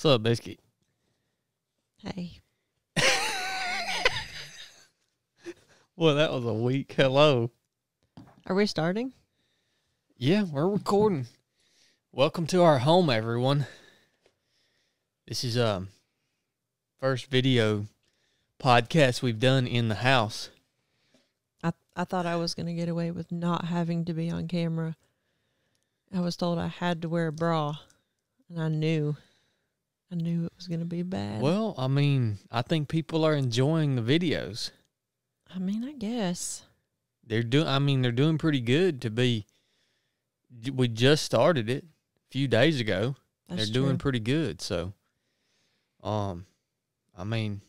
What's up, Biscuit? Hey. Well, that was a weak hello. Are we starting? Yeah, we're recording. Welcome to our home, everyone. This is first video podcast we've done in the house. I thought I was going to get away with not having to be on camera. I was told I had to wear a bra, and I knew it was going to be bad. Well, I mean, I think people are enjoying the videos. I mean, I guess. They're doing pretty good to be. We just started it a few days ago. That's They're doing true. pretty good, so I mean,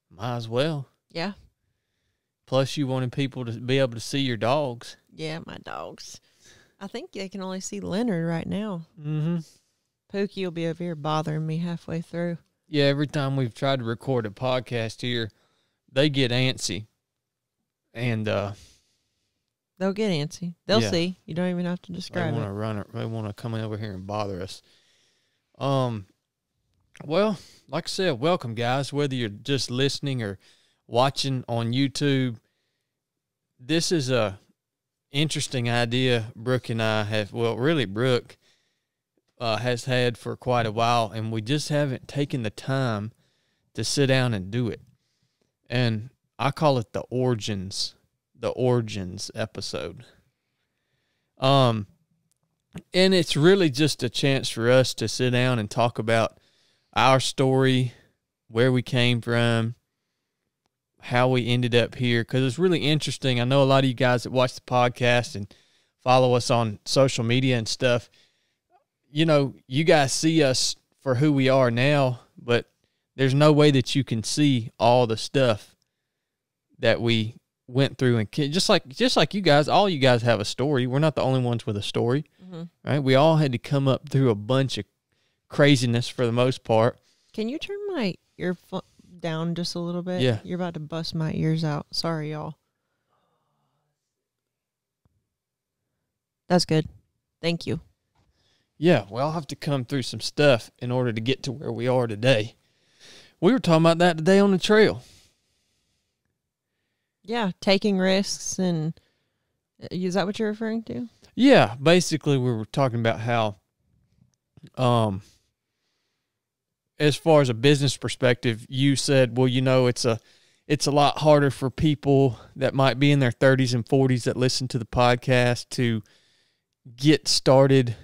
might as well. Yeah. Plus, you wanted people to be able to see your dogs. Yeah, my dogs. I think they can only see Leonard right now. Mm-hmm. Pookie will be over here bothering me halfway through. Yeah, every time we've tried to record a podcast here, they get antsy. And They'll get antsy. They'll see. You don't even have to describe it. They want to come over here and bother us. Well, like I said, welcome, guys. Whether you're just listening or watching on YouTube, this is a interesting idea Brooke and I have. Well, really, Brooke has had for quite a while, and we just haven't taken the time to sit down and do it. And I call it the origins episode. And it's really just a chance for us to sit down and talk about our story, where we came from, how we ended up here, because it's really interesting. I know a lot of you guys that watch the podcast and follow us on social media and stuff, you know, you guys see us for who we are now, but there's no way that you can see all the stuff that we went through. And just like you guys, all you guys have a story. We're not the only ones with a story, right? We all had to come up through a bunch of craziness for the most part. Can you turn my earphone down just a little bit? Yeah. You're about to bust my ears out. Sorry, y'all. That's good. Thank you. Yeah, well, I'll have to come through some stuff in order to get to where we are today. We were talking about that today on the trail. Yeah, taking risks, and is that what you're referring to? Yeah, basically we were talking about how, as far as a business perspective, you said, well, you know, it's a lot harder for people that might be in their 30s and 40s that listen to the podcast to get started,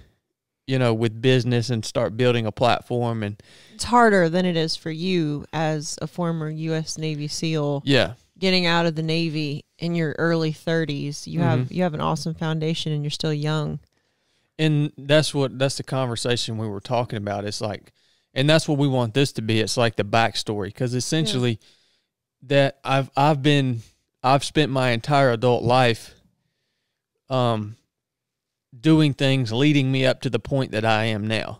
you know, with business and start building a platform. And it's harder than it is for you as a former U.S. Navy SEAL. Yeah. Getting out of the Navy in your early 30s. You have an awesome foundation and you're still young. And that's the conversation we were talking about. It's like, and that's what we want this to be. It's like the backstory, because essentially that I've spent my entire adult life doing things leading me up to the point that I am now.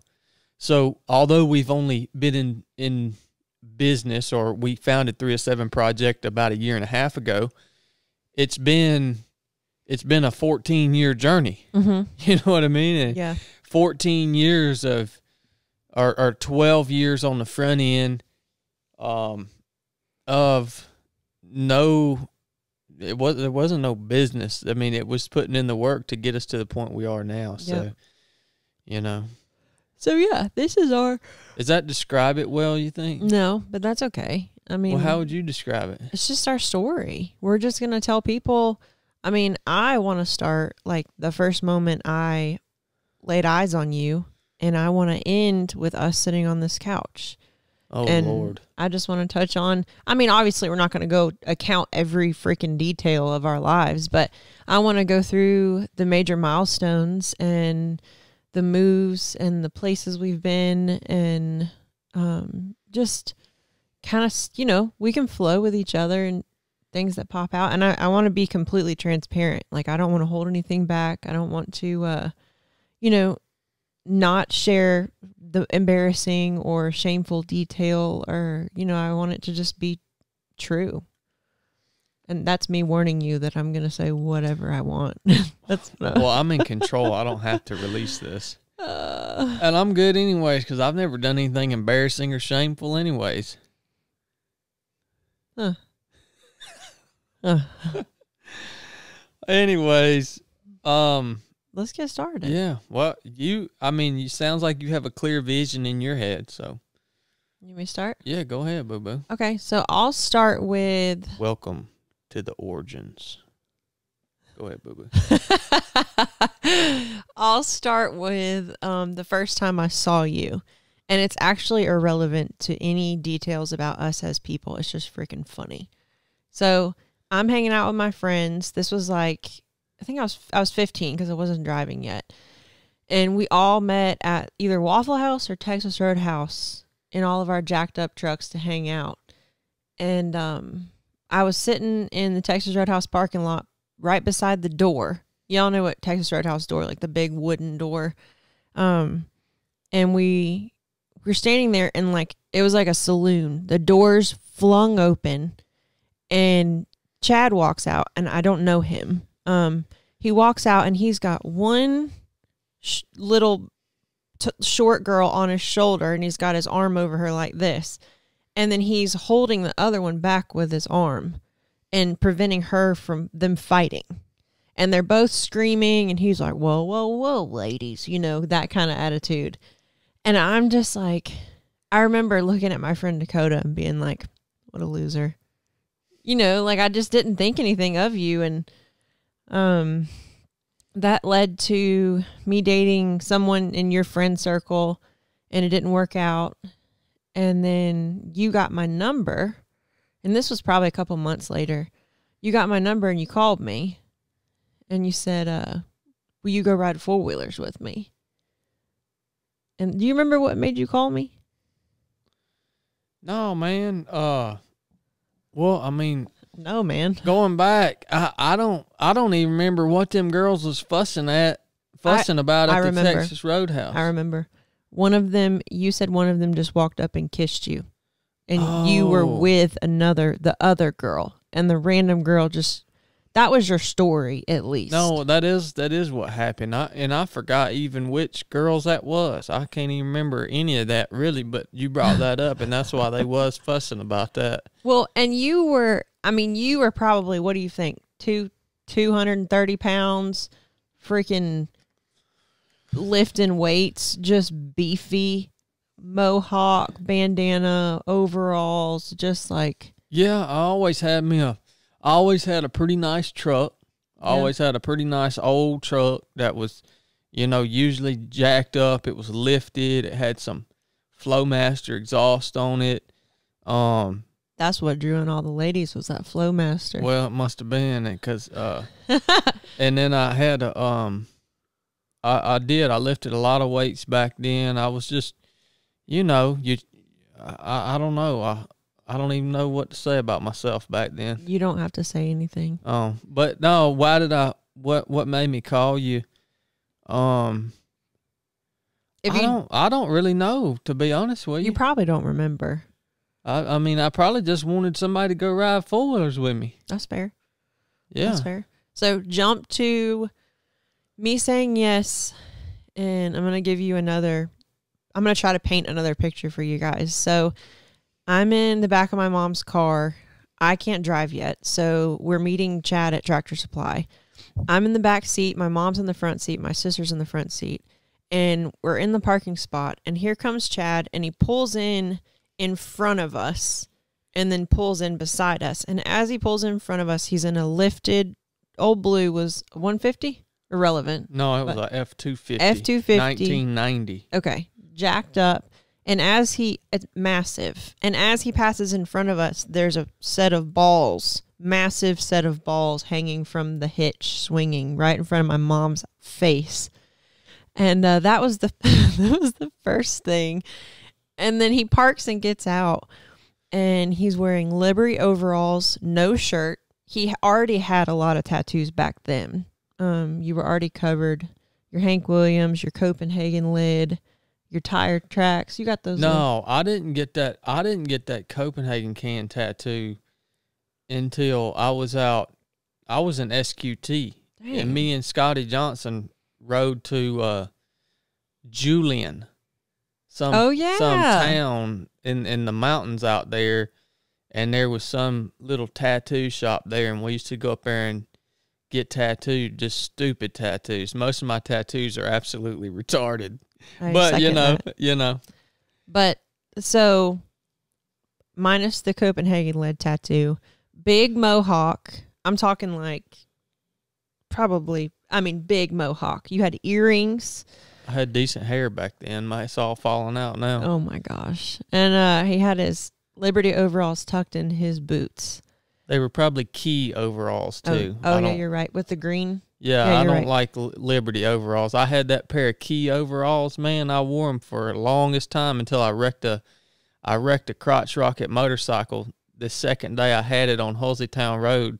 So although we've only been in business, or we founded 307 Project about 1.5 years ago, it's been a 14-year journey. You know what I mean? And 14 years of, or 12 years on the front end of there wasn't no business. I mean, it was putting in the work to get us to the point we are now. So, you know. So, yeah, this is our... Does that describe it well, you think? No, but that's okay. I mean... Well, how would you describe it? It's just our story. We're just going to tell people... I mean, I want to start, like, the first moment I laid eyes on you, and I want to end with us sitting on this couch. Oh, and Lord. I just want to touch on... I mean, obviously, we're not going to go account every freaking detail of our lives, but I want to go through the major milestones and... the moves and the places we've been, and just kind of, you know, we can flow with each other and things that pop out. And I want to be completely transparent. Like, I don't want to hold anything back. I don't want to, you know, not share the embarrassing or shameful detail, or, you know, I want it to just be true. And that's me warning you that I'm going to say whatever I want. That's well, I'm in control. I don't have to release this. And I'm good anyways, because I've never done anything embarrassing or shameful anyways. Anyways, let's get started. Yeah. Well, you sounds like you have a clear vision in your head, so. You may start? Yeah, go ahead, boo-boo. Okay, so I'll start with... Welcome to the origins. Go ahead, boo-boo. I'll start with the first time I saw you. And it's actually irrelevant to any details about us as people. It's just freaking funny. So I'm hanging out with my friends. This was like, I think I was 15 because I wasn't driving yet. And we all met at either Waffle House or Texas Roadhouse in all of our jacked up trucks to hang out. And I was sitting in the Texas Roadhouse parking lot right beside the door. Y'all know what Texas Roadhouse door, like the big wooden door. And we were standing there, and like it was like a saloon. The doors flung open, and Chad walks out, and I don't know him. He walks out, and he's got one little short girl on his shoulder, and he's got his arm over her like this, and then he's holding the other one back with his arm and preventing her from them fighting. And they're both screaming, and he's like, whoa, whoa, whoa, ladies, you know, that kind of attitude. And I'm just like, I remember looking at my friend Dakota and being like, what a loser. You know, like I just didn't think anything of you. And that led to me dating someone in your friend circle, and it didn't work out. And then you got my number, and this was probably a couple months later. You got my number and you called me, and you said, will you go ride four-wheelers with me? And do you remember what made you call me? No, man. Well, I mean, no, man. Going back, I don't even remember what them girls was fussing about at the Texas Roadhouse. I remember. One of them, you said one of them just walked up and kissed you. And you were with the other girl. And the random girl just, that was your story, at least. No, that is what happened. I forgot even which girls that was. I can't even remember any of that, really, but you brought that up, and that's why they was fussing about that. Well, and you were probably, what do you think, 230 pounds, freaking lifting weights, just beefy, mohawk, bandana, overalls, just like... Yeah, I always had a pretty nice truck. I always had a pretty nice old truck that was, usually jacked up. It was lifted. It had some Flowmaster exhaust on it. That's what drew in all the ladies, was that Flowmaster. Well, it must have been, because and then I had I lifted a lot of weights back then. I was just, I don't know. I don't even know what to say about myself back then. You don't have to say anything. But no, what made me call you? I don't really know, to be honest with you. You probably don't remember. I mean, I probably just wanted somebody to go ride four-wheelers with me. That's fair. Yeah. That's fair. So jump to me saying yes, and I'm going to give you I'm going to try to paint another picture for you guys. So I'm in the back of my mom's car. I can't drive yet, so we're meeting Chad at Tractor Supply. I'm in the back seat. My mom's in the front seat. My sister's in the front seat. And we're in the parking spot. And here comes Chad, and he pulls in front of us and then pulls in beside us. And as he pulls in front of us, he's in a lifted, old blue was 150? Irrelevant. No, it was a F-250. F-250. 1990. Okay. Jacked up. And it's massive. And as he passes in front of us, there's a set of balls, massive set of balls hanging from the hitch, swinging right in front of my mom's face. And that was the that was the first thing. And then he parks and gets out, and he's wearing Liberty overalls, no shirt. He already had a lot of tattoos back then. You were already covered. Your Hank Williams, your Copenhagen lid, your tire tracks. You got those? No, I didn't get that. I didn't get that Copenhagen can tattoo until I was out. I was in SQT. Dang. And me and Scotty Johnson rode to Julian. Some town in the mountains out there, and there was some little tattoo shop there, and we used to go up there and get tattooed, just stupid tattoos. Most of my tattoos are absolutely retarded. But you know. But so minus the Copenhagen lead tattoo, big mohawk. I'm talking like big mohawk. You had earrings. I had decent hair back then. It's all falling out now. Oh my gosh. And he had his Liberty overalls tucked in his boots. They were probably Key overalls too. Oh yeah, you're right. With the green. Yeah, I don't like Liberty overalls. I had that pair of Key overalls, man. I wore them for the longest time until I wrecked a crotch rocket motorcycle the second day I had it on Hulseytown Road,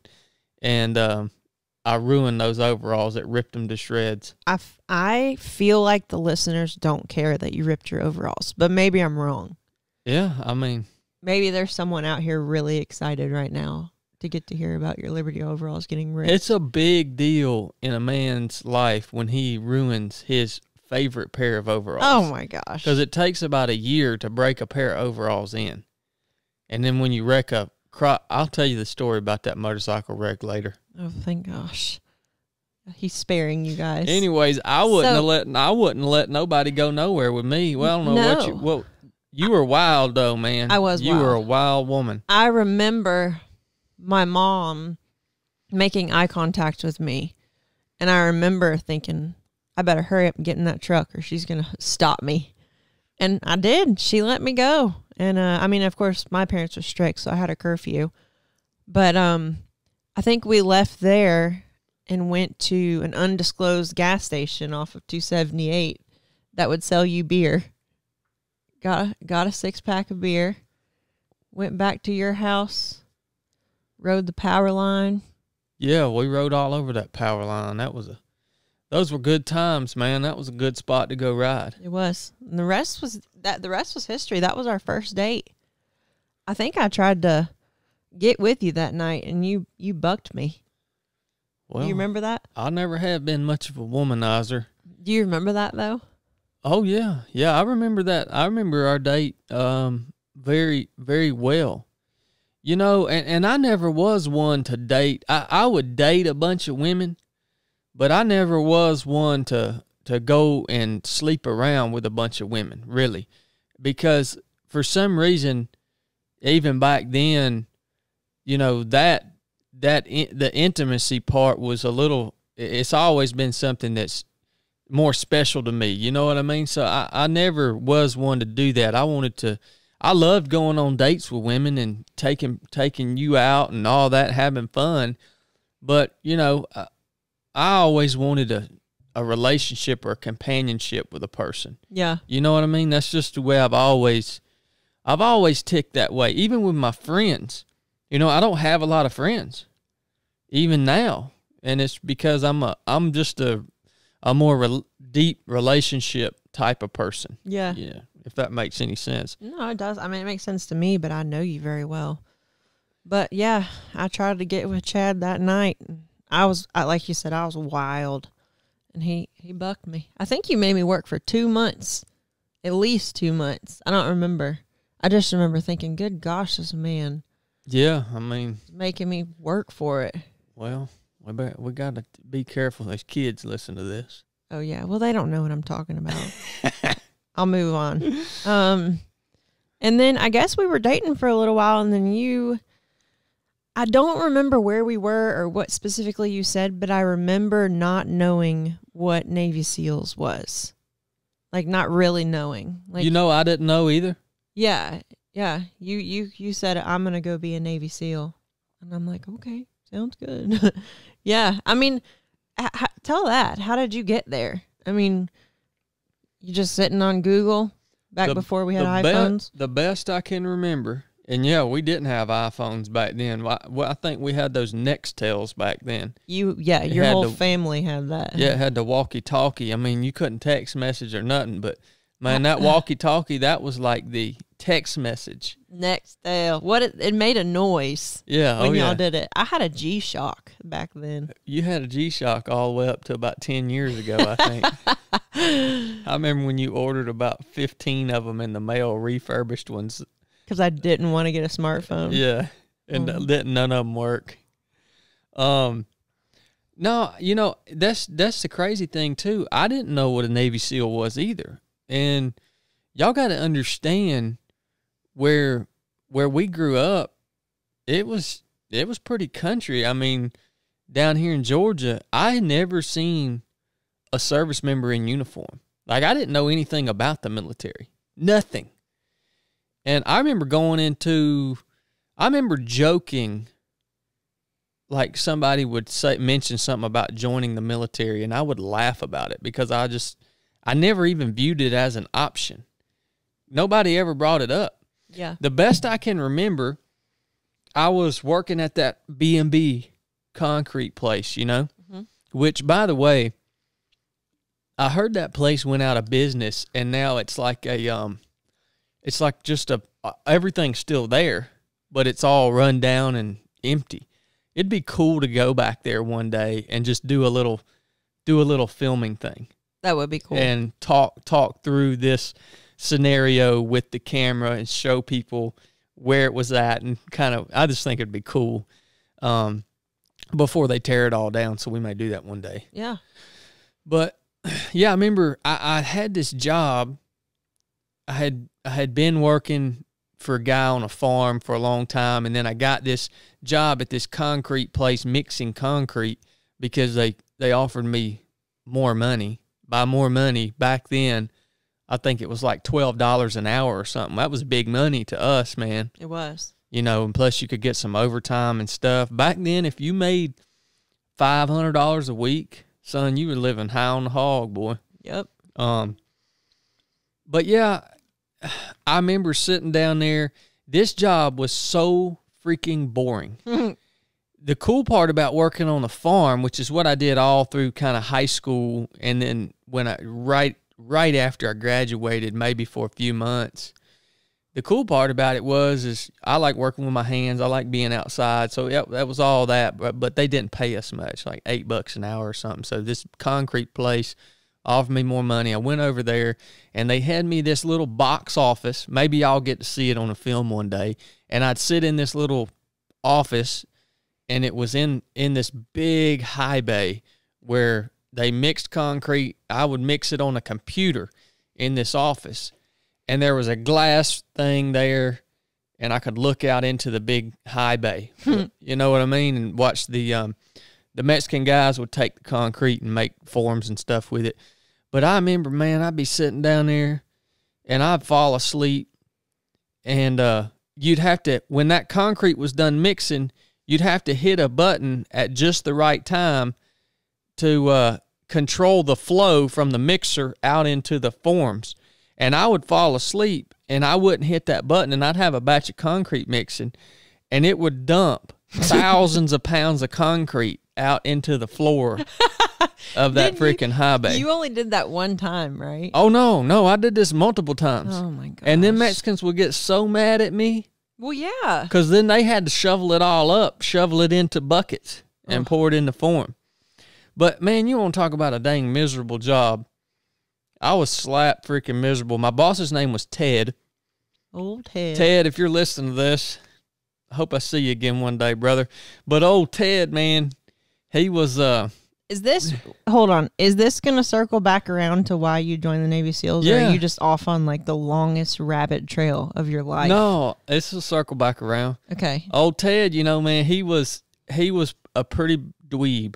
and I ruined those overalls. It ripped them to shreds. I feel like the listeners don't care that you ripped your overalls, but maybe I'm wrong. Yeah, I mean, maybe there's someone out here really excited right now to get to hear about your Liberty overalls getting ripped. It's a big deal in a man's life when he ruins his favorite pair of overalls. Oh, my gosh. Because it takes about a year to break a pair of overalls in. And then when you wreck I'll tell you the story about that motorcycle wreck later. Oh, thank gosh. He's sparing you guys. Anyways, I wouldn't let nobody go nowhere with me. Well, I don't know you were wild though, man. I was wild. You were a wild woman. I remember my mom making eye contact with me, and I remember thinking, I better hurry up and get in that truck or she's going to stop me. And I did. She let me go. And, of course, my parents were strict, so I had a curfew. But I think we left there and went to an undisclosed gas station off of 278 that would sell you beer. Got a 6-pack of beer. Went back to your house. Rode the power line. Yeah, we rode all over that power line. Those were good times, man. That was a good spot to go ride. It was. And the rest was history. That was our first date. I think I tried to get with you that night, and you bucked me. Well, do you remember that? I never have been much of a womanizer. Do you remember that though? Oh yeah, I remember that. I remember our date very, very well. You know, and I never was one to date. I would date a bunch of women, but I never was one to go and sleep around with a bunch of women, really. Because for some reason, even back then, you know, the intimacy part was it's always been something that's more special to me. You know what I mean? So I never was one to do that. I loved going on dates with women and taking you out and all that, having fun. But, you know, I always wanted a relationship or a companionship with a person. Yeah. You know what I mean? That's just the way I've always ticked that way. Even with my friends, you know, I don't have a lot of friends even now. And it's because I'm just a more deep relationship type of person. Yeah. Yeah. If that makes any sense. No, it does. I mean, it makes sense to me, but I know you very well. But yeah, I tried to get with Chad that night. Like you said, I was wild, and he bucked me. I think you made me work for 2 months, at least 2 months. I don't remember. I just remember thinking, good gosh, this man. Yeah, I mean, making me work for it. Well, we got to be careful. These kids listen to this. Oh yeah, well they don't know what I'm talking about. I'll move on. And then I guess we were dating for a little while, and then I don't remember where we were or what specifically you said, but I remember not knowing what Navy SEALs was. Like, not really knowing. Like, you know, I didn't know either. Yeah. You said, I'm going to go be a Navy SEAL. And I'm like, okay, sounds good. Yeah. I mean, tell that. How did you get there? I mean, you just sitting on Google before we had iPhones? The best I can remember, and yeah, we didn't have iPhones back then. Well, I think we had those Nextels back then. Your whole family had that. Yeah, it had the walkie-talkie. I mean, you couldn't text message or nothing, but Man, that walkie-talkie, that was like the text message. Nextel. It made a noise. Yeah, when y'all did it. I had a G-Shock back then. You had a G-Shock all the way up to about 10 years ago, I think. I remember when you ordered about 15 of them in the mail, refurbished ones. Because I didn't want to get a smartphone. Yeah, and none of them work. No, that's the crazy thing too. I didn't know what a Navy SEAL was either. And y'all got to understand where we grew up, it was pretty country. I mean, down here in Georgia, I had never seen a service member in uniform. Like, I didn't know anything about the military. Nothing. And I remember joking, like somebody would mention something about joining the military, and I would laugh about it because I never even viewed it as an option. Nobody ever brought it up. Yeah. The best I can remember, I was working at that B&B concrete place, which, by the way, I heard that place went out of business, and now it's like everything's still there, but it's all run down and empty. It'd be cool to go back there one day and just do a little filming thing. That would be cool. And talk through this scenario with the camera and show people where it was at, and I just think it'd be cool before they tear it all down. So we may do that one day. Yeah. But yeah, I remember I had this job. I had been working for a guy on a farm for a long time, and then I got this job at this concrete place mixing concrete because they offered me more money. By more money, back then, I think it was like $12 an hour or something. That was big money to us, man. It was. And plus you could get some overtime and stuff. Back then, if you made $500 a week, son, you were living high on the hog, boy. Yep. But yeah, I remember sitting down there. This job was so freaking boring. The cool part about working on a farm, which is what I did all through kind of high school, and then when right after I graduated, maybe for a few months, the cool part about it is I like working with my hands. I like being outside. So yeah, that was all that, but they didn't pay us much, like $8 an hour or something. So this concrete place offered me more money. I went over there, and they had me this little box office. Maybe I'll get to see it on a film one day. And I'd sit in this little office, and it was in this big high bay where they mixed concrete. I would mix it on a computer in this office, and there was a glass thing there, and I could look out into the big high bay. You know what I mean? And watch the Mexican guys would take the concrete and make forms and stuff with it. But I remember, man, I'd be sitting down there, and I'd fall asleep, and you'd have to, when that concrete was done mixing, you'd have to hit a button at just the right time to control the flow from the mixer out into the forms. And I would fall asleep, and I wouldn't hit that button, and I'd have a batch of concrete mixing, and it would dump thousands of pounds of concrete out into the floor of that freaking high bay. You only did that one time, right? Oh, no, I did this multiple times. Oh, my gosh. And then Mexicans would get so mad at me. Well, yeah. Because then they had to shovel it all up, shovel it into buckets, and pour it in the form. But, man, you want to talk about a dang miserable job. I was slap freaking miserable. My boss's name was Ted. Old Ted. Ted, if you're listening to this, I hope I see you again one day, brother. But old Ted, man, he was... Hold on. Is this going to circle back around to why you joined the Navy SEALs? Yeah. Or are you just off on like the longest rabbit trail of your life? No, this will circle back around. Okay. Old Ted, man, he was a pretty dweeb.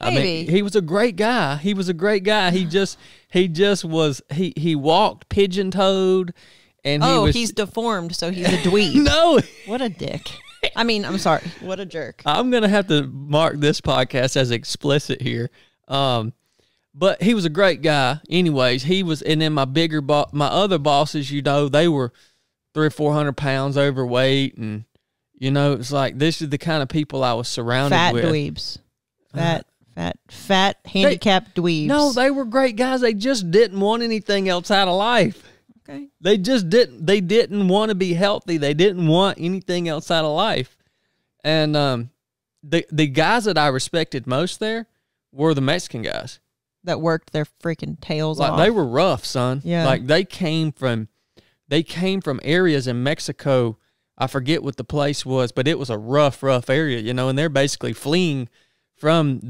Maybe. I mean, he was a great guy. He walked pigeon-toed, and he's deformed, so he's a dweeb. No. What a dick. I mean, I'm sorry. What a jerk. I'm going to have to mark this podcast as explicit here. But he was a great guy. Anyways, and then my other bosses, they were 300 or 400 pounds overweight, and it's like, this is the kind of people I was surrounded with. Dweebs. Fat Fat handicapped dweebs. No, they were great guys. They just didn't want anything else out of life. Okay. They just didn't. They didn't want to be healthy. They didn't want anything else out of life. And the guys that I respected most there were the Mexican guys that worked their freaking tails like off. They were rough, son. Yeah. Like they came from areas in Mexico. I forget what the place was, but it was a rough area, you know. And they're basically fleeing from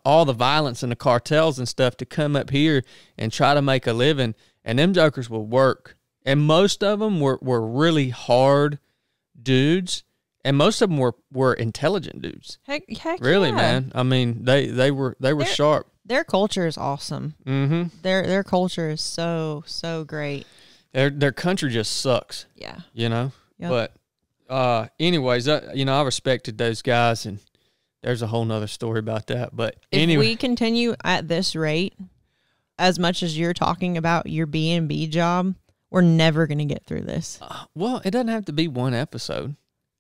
all the violence and the cartels and stuff to come up here and try to make a living. And them jokers will work. And most of them were really hard dudes. And most of them were intelligent dudes. Heck really, yeah. man. I mean, they were sharp. Their culture is awesome. Mm-hmm. Their culture is so great. Their country just sucks. Yeah. You know? Yep. But anyways, I respected those guys, and there's a whole nother story about that. But anyway. If we continue at this rate, as much as you're talking about your B&B job, we're never going to get through this. Well, it doesn't have to be one episode.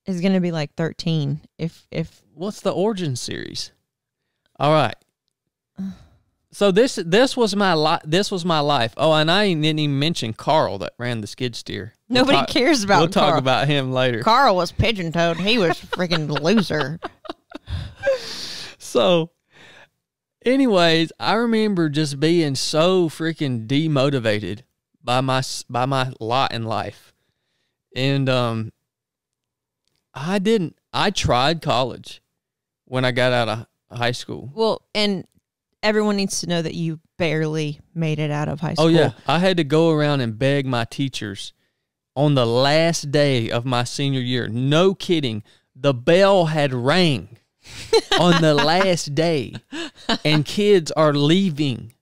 It's going to be like 13. If What's the origin series? All right. So this was my life. Oh, and I didn't even mention Carl that ran the skid steer. Nobody cares about We'll Carl. talk about him later. Carl was pigeon-toed. He was freaking loser. So, anyways, I remember just being so freaking demotivated by my lot in life. And I tried college when I got out of high school. Well, and everyone needs to know that you barely made it out of high school. Oh, yeah. I had to go around and beg my teachers on the last day of my senior year. No kidding. The bell had rang on the last day, and kids are leaving.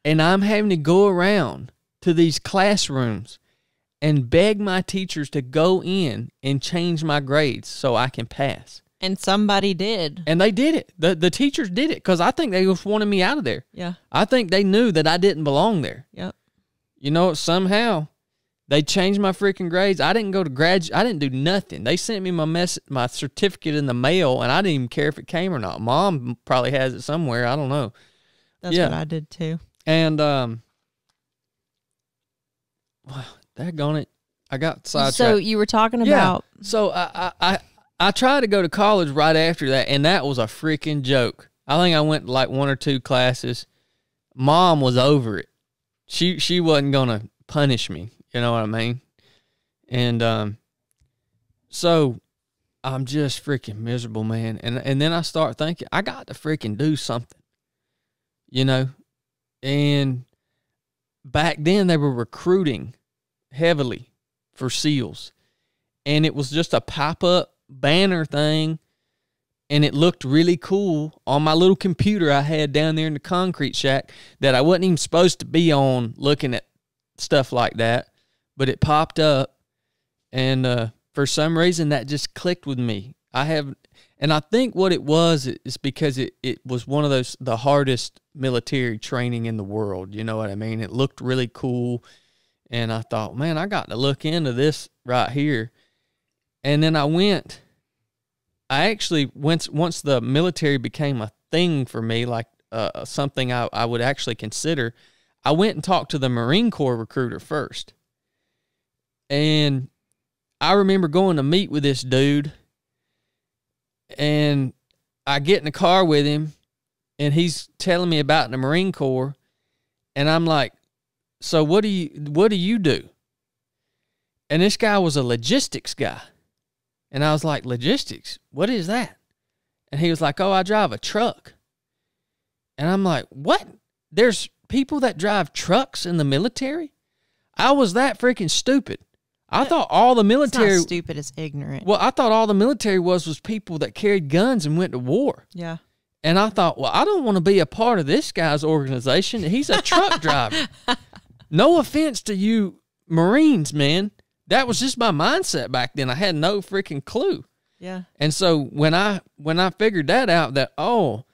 And I'm having to go around to these classrooms and beg my teachers to go in and change my grades so I can pass. And somebody did. And they did it. The teachers did it because I think they just wanted me out of there. Yeah. I think they knew that I didn't belong there. Yep. You know, somehow they changed my freaking grades. I didn't go to I didn't do nothing. They sent me my certificate in the mail, and I didn't even care if it came or not. Mom probably has it somewhere. I don't know. That's what I did too. And well, daggone it, I got sidetracked. So you were talking about. Yeah. So I tried to go to college right after that, and that was a freaking joke. I think I went like 1 or 2 classes. Mom was over it. She wasn't gonna punish me. You know what I mean? And so I'm just freaking miserable, man. And then I start thinking, I got to freaking do something. You know? And back then they were recruiting heavily for SEALs. And it was just a pop-up banner thing, and it looked really cool on my little computer I had down there in the concrete shack that I wasn't even supposed to be on looking at stuff like that, but it popped up, and for some reason that just clicked with me. And I think what it was is because it was one of the hardest military training in the world, you know what I mean? It looked really cool, and I thought, man, I got to look into this right here. And then I actually, once the military became a thing for me, like something I would actually consider, I went and talked to the Marine Corps recruiter first. And I remember going to meet with this dude, and I get in the car with him, and he's telling me about the Marine Corps, and I'm like, so what do you do? And this guy was a logistics guy. And I was like, logistics? What is that? And he was like, oh, I drive a truck. And I'm like, what? There's people that drive trucks in the military? I was that freaking stupid. I thought all the military... It's not stupid, it's ignorant. Well, I thought all the military was people that carried guns and went to war. Yeah. And I thought, well, I don't want to be a part of this guy's organization. He's a truck driver. No offense to you Marines, man. That was just my mindset back then. I had no freaking clue. Yeah. And so when I figured that out, that, all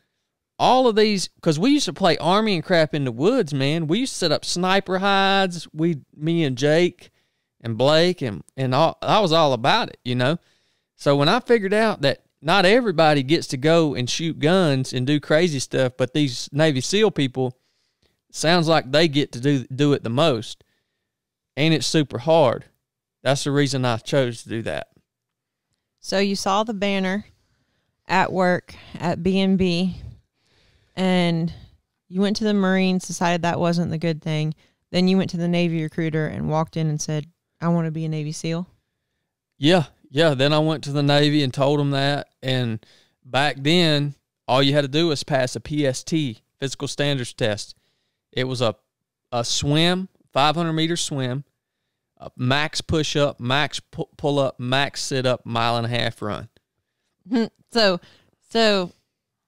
of these, because we used to play Army and crap in the woods, man. We used to set up sniper hides. Me and Jake and Blake and all, I was all about it, you know. So when I figured out that not everybody gets to go and shoot guns and do crazy stuff, but these Navy SEAL people, sounds like they get to do it the most. And it's super hard. That's the reason I chose to do that. So you saw the banner at work at B&B, and you went to the Marines, decided that wasn't the good thing. Then you went to the Navy recruiter and walked in and said, I want to be a Navy SEAL. Yeah. Then I went to the Navy and told them that. And back then, all you had to do was pass a PST, physical standards test. It was a swim, 500-meter swim, a max push-up, max pull-up, max sit-up, 1.5 mile run. So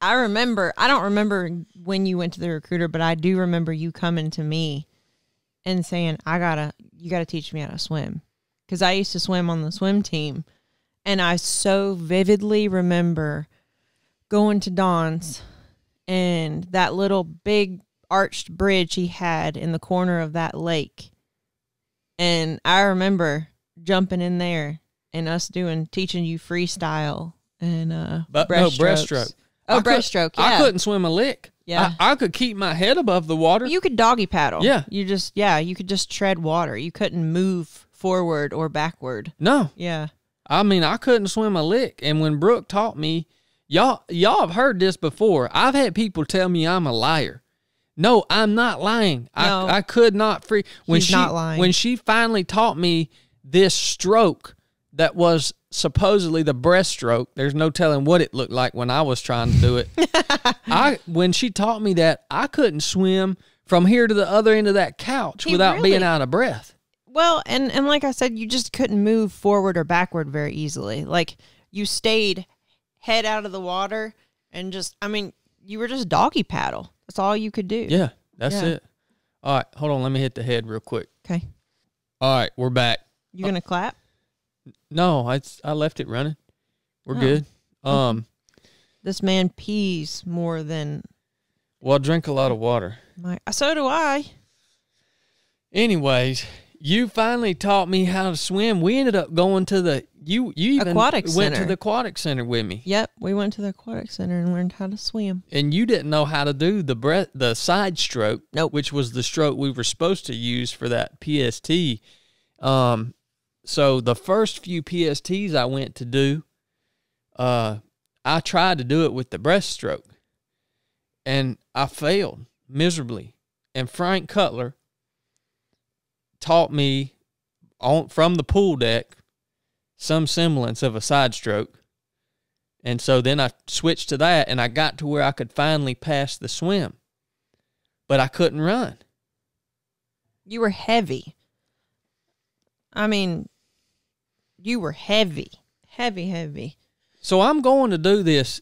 I don't remember when you went to the recruiter, but I do remember you coming to me and saying, you gotta teach me how to swim. Because I used to swim on the swim team. And I so vividly remember going to Don's and that little big arched bridge he had in the corner of that lake. And I remember jumping in there and us teaching you freestyle and breaststroke. Oh, breaststroke, yeah. I couldn't swim a lick. Yeah. I could keep my head above the water. You could doggy paddle. Yeah. You could just tread water. You couldn't move forward or backward. No. Yeah. I mean, I couldn't swim a lick. And when Brooke taught me, y'all have heard this before. I've had people tell me I'm a liar. No, I'm not lying. No. I could not He's not lying. When she finally taught me this stroke that was supposedly the breaststroke, there's no telling what it looked like when I was trying to do it. When she taught me that, I couldn't swim from here to the other end of that couch without being out of breath. Well, and like I said, you just couldn't move forward or backward very easily. Like, you stayed head out of the water and you were just doggy paddle. That's all you could do. Yeah, that's it. All right, hold on. Let me hit the head real quick. Okay. All right, we're back. You going to clap? No, I left it running. We're good. This man pees more than... Well, I drink a lot of water. So do I. Anyways... You finally taught me how to swim. We ended up going to the you even aquatic went center. to the aquatic center with me. Yep, we went to the aquatic center and learned how to swim. And you didn't know how to do the side stroke, nope, which was the stroke we were supposed to use for that PST. So the first few PSTs I went to do, I tried to do it with the breaststroke, and I failed miserably. And Frank Cutler taught me from the pool deck some semblance of a side stroke. And so then I switched to that, and I got to where I could finally pass the swim. But I couldn't run. You were heavy. I mean, you were heavy. Heavy. So I'm going to do this.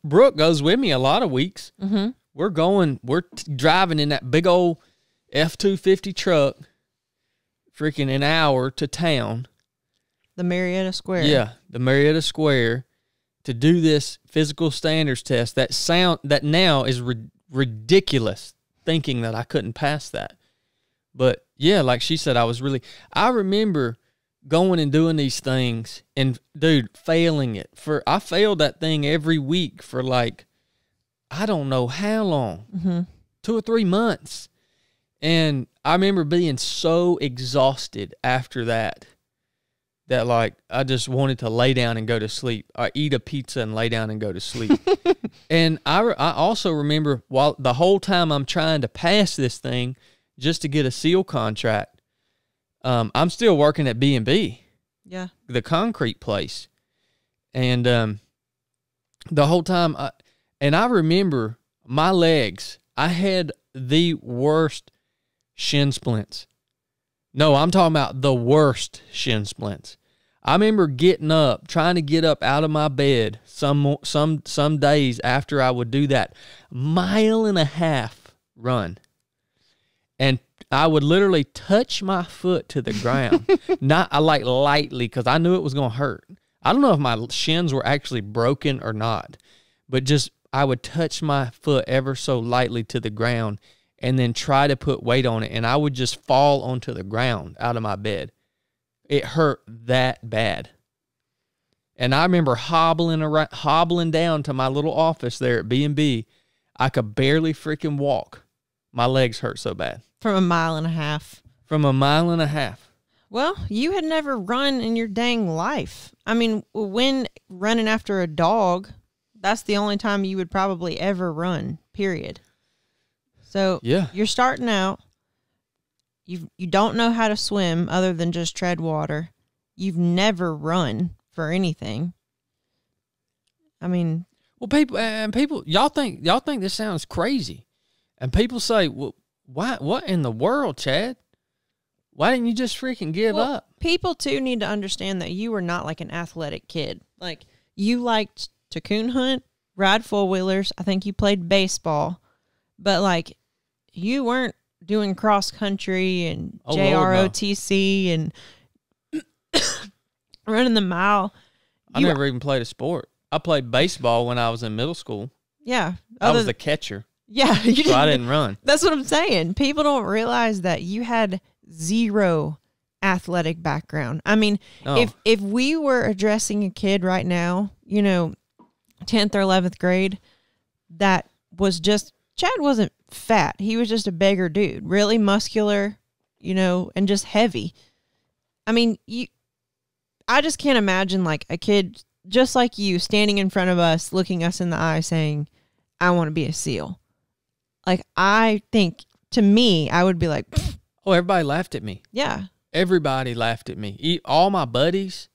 Brooke goes with me a lot of weeks. Mm-hmm. We're driving in that big old F-250 truck, freaking an hour to town. The Marietta Square. Yeah, the Marietta Square, to do this physical standards test. That now is ridiculous, thinking that I couldn't pass that. But yeah, like she said, I remember going and doing these things and, dude, failing it. I failed that thing every week for like, I don't know how long, 2 or 3 months. And I remember being so exhausted after that like I just wanted to lay down and go to sleep. I eat a pizza and lay down and go to sleep. And I also remember while the whole time I'm trying to pass this thing just to get a SEAL contract, I'm still working at B&B. Yeah. The concrete place. And the whole time, I remember my legs, I had the worst shin splints. No, I'm talking about the worst shin splints. I remember trying to get up out of my bed some days after I would do that 1.5 mile run. And I would literally touch my foot to the ground. Lightly, because I knew it was going to hurt. I don't know if my shins were actually broken or not, but just I would touch my foot ever so lightly to the ground and then try to put weight on it, and I would just fall onto the ground out of my bed. It hurt that bad. And I remember hobbling down to my little office there at B&B. I could barely freaking walk. My legs hurt so bad. From a mile and a half. From a mile and a half. Well, you had never run in your dang life. I mean, when running after a dog, that's the only time you would probably ever run, period. So yeah, you're starting out. You don't know how to swim other than just tread water. You've never run for anything. I mean, well, people, y'all think this sounds crazy, and people say, well, what in the world, Chad? Why didn't you just freaking give up? People, too, need to understand that you were not like an athletic kid. Like, you liked to coon hunt, ride four-wheelers. I think you played baseball. But, like, you weren't doing cross-country and JROTC and running the mile. I never even played a sport. I played baseball when I was in middle school. Yeah. I was the catcher. Yeah. So I didn't run. That's what I'm saying. People don't realize that you had zero athletic background. I mean, if we were addressing a kid right now, 10th or 11th grade, that was just, Chad wasn't fat. He was just a bigger dude, really muscular, and just heavy. I mean, I just can't imagine like a kid just like you standing in front of us, looking us in the eye saying, I want to be a SEAL. Like, I think to me, I would be like, pfft. Oh, everybody laughed at me. Yeah. Everybody laughed at me. All my buddies,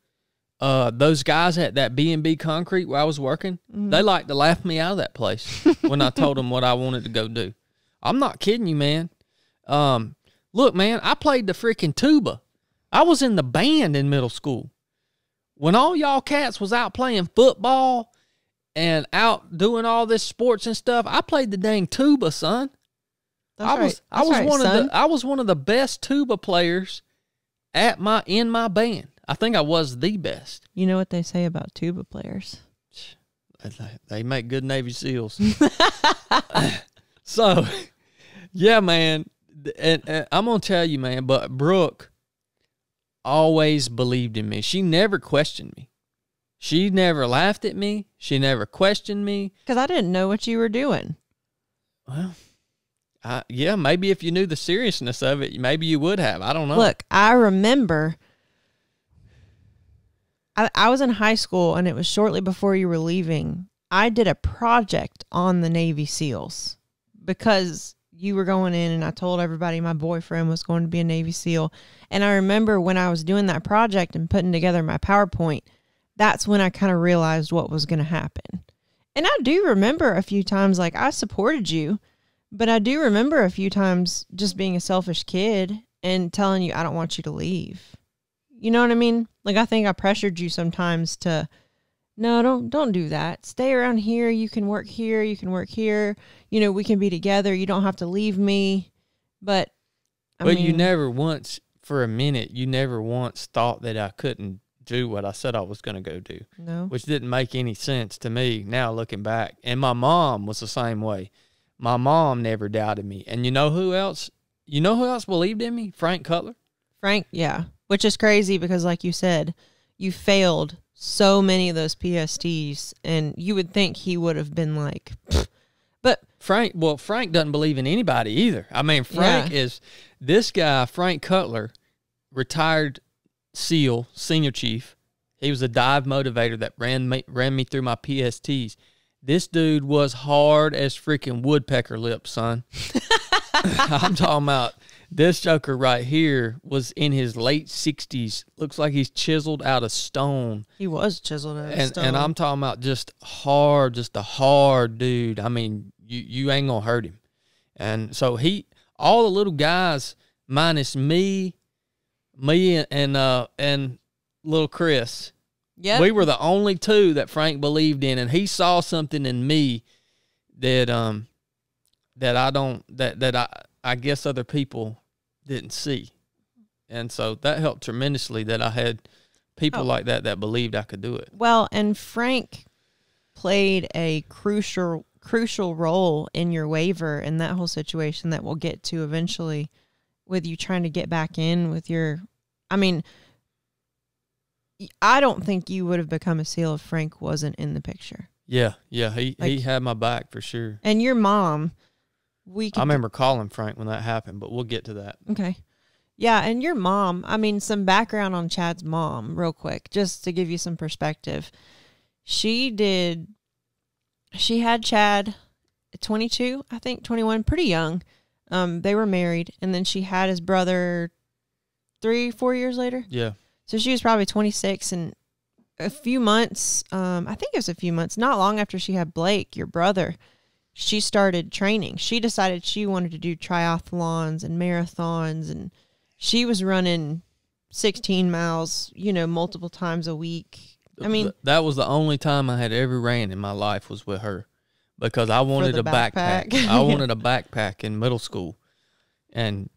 those guys at that B&B Concrete where I was working, they liked to laugh me out of that place when I told them what I wanted to go do. I'm not kidding you, man. Look, man, I played the freaking tuba. I was in the band in middle school. When all y'all cats was out playing football and out doing all this sports and stuff, I played the dang tuba, son. I was one of the best tuba players in my band. I think I was the best. You know what they say about tuba players? They make good Navy SEALs. So, yeah, man. And I'm going to tell you, man, but Brooke always believed in me. She never questioned me. She never laughed at me. She never questioned me. Because I didn't know what you were doing. Well, yeah, maybe if you knew the seriousness of it, maybe you would have. I don't know. Look, I remember I was in high school, and it was shortly before you were leaving. I did a project on the Navy SEALs because you were going in, and I told everybody my boyfriend was going to be a Navy SEAL. And I remember when I was doing that project and putting together my PowerPoint, that's when I kind of realized what was going to happen. And I do remember a few times, like, I supported you. But I do remember a few times just being a selfish kid and telling you, I don't want you to leave. You know what I mean? Like, I think I pressured you sometimes to, no, don't do that. Stay around here. You can work here. You can work here. We can be together. You don't have to leave me. But I mean, you never once, for a minute, you never once thought that I couldn't do what I said I was going to go do. No. Which didn't make any sense to me now looking back. And my mom was the same way. My mom never doubted me. And you know who else? You know who else believed in me? Frank Cutler. Frank, yeah. Which is crazy because, like you said, you failed so many of those PSTs, and you would think he would have been like, pfft. But Frank doesn't believe in anybody either. I mean, Frank is this guy, Frank Cutler, retired SEAL, senior chief. He was a dive motivator that ran me through my PSTs. This dude was hard as freaking woodpecker lips, son. I'm talking about this joker right here was in his late 60s. Looks like he's chiseled out of stone. He was chiseled out of stone. And I'm talking about just a hard dude. I mean, you ain't going to hurt him. And so all the little guys minus me and little Chris, yep. We were the only two that Frank believed in, and he saw something in me that I guess other people didn't see. And so that helped tremendously that I had people like that believed I could do it. Well, and Frank played a crucial role in your waiver in that whole situation that we'll get to eventually with you trying to get back in with your, I mean, I don't think you would have become a SEAL if Frank wasn't in the picture. Yeah, he had my back for sure. And your mom, I remember calling Frank when that happened, but we'll get to that. Okay. Yeah, and your mom, I mean, some background on Chad's mom real quick, just to give you some perspective. She had Chad at 22, I think, 21, pretty young. They were married, and then she had his brother 3-4 years later. Yeah. So she was probably 26, and a few months, I think it was a few months, not long after she had Blake, your brother, she started training. She decided she wanted to do triathlons and marathons, and she was running 16 miles, multiple times a week. I mean, that was the only time I had ever ran in my life was with her, because I wanted a backpack. I wanted a backpack in middle school, and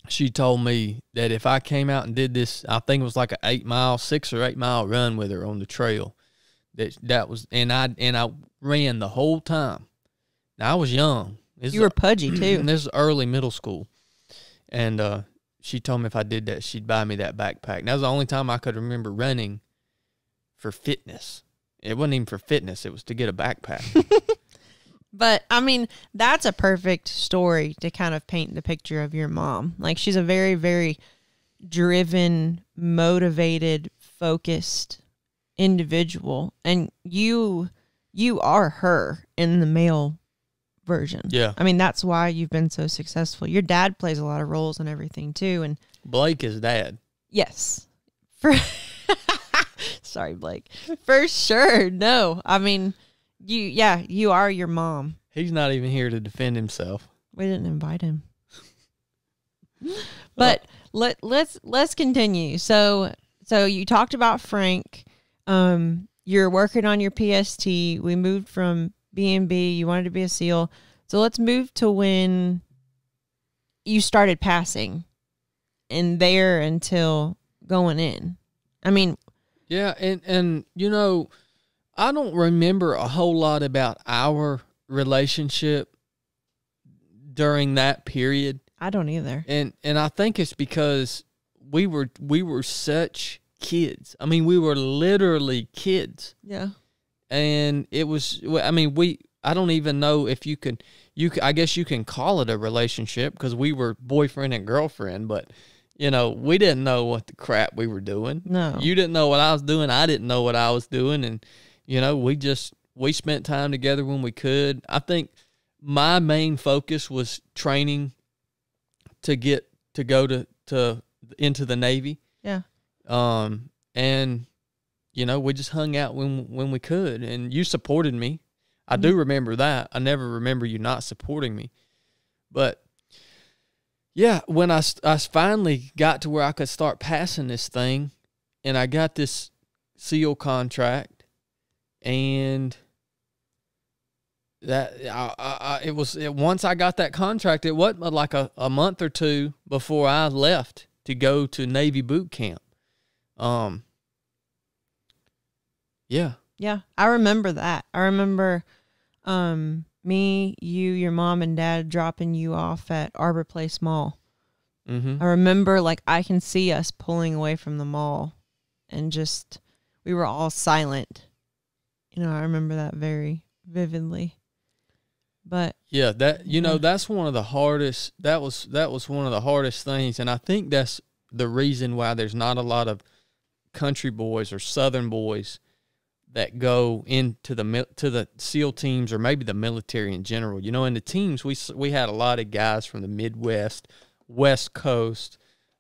she told me that if I came out and did this, I think it was like a 6 or 8 mile run with her on the trail. That was, and I ran the whole time. Now I was young. You were pudgy too. This is early middle school, and she told me if I did that, she'd buy me that backpack. And that was the only time I could remember running for fitness. It wasn't even for fitness. It was to get a backpack. But, I mean, that's a perfect story to kind of paint the picture of your mom. Like, she's a very, very driven, motivated, focused individual. And you are her in the male version. Yeah. I mean, that's why you've been so successful. Your dad plays a lot of roles and everything, too. And Blake is dad. Yes. Sorry, Blake. For sure. No. I mean, you are your mom. He's not even here to defend himself. We didn't invite him. But let's continue. So you talked about Frank. You're working on your PST. We moved from B&B. You wanted to be a SEAL. So let's move to when you started passing and there until going in. I mean, yeah, and I don't remember a whole lot about our relationship during that period. I don't either. And I think it's because we were such kids. I mean, we were literally kids. Yeah. And it was, I mean, I don't even know if I guess you can call it a relationship, because we were boyfriend and girlfriend, but we didn't know what the crap we were doing. No. You didn't know what I was doing. I didn't know what I was doing. And, we spent time together when we could. I think my main focus was training to go into the Navy. Yeah. And, we just hung out when we could, and you supported me. I do remember that. I never remember you not supporting me. But yeah, when I finally got to where I could start passing this thing, and I got this SEAL contract, and that once I got that contract, it wasn't like a month or two before I left to go to Navy boot camp. Yeah. Yeah, I remember that. I remember me, you, your mom, and dad dropping you off at Arbor Place Mall. Mm-hmm. I remember, I can see us pulling away from the mall, and just, we were all silent. I remember that very vividly. But yeah, that's one of the hardest. That was one of the hardest things, and I think that's the reason why there's not a lot of country boys or Southern boys that go into the SEAL teams, or maybe the military in general. In the teams, we had a lot of guys from the Midwest, West Coast,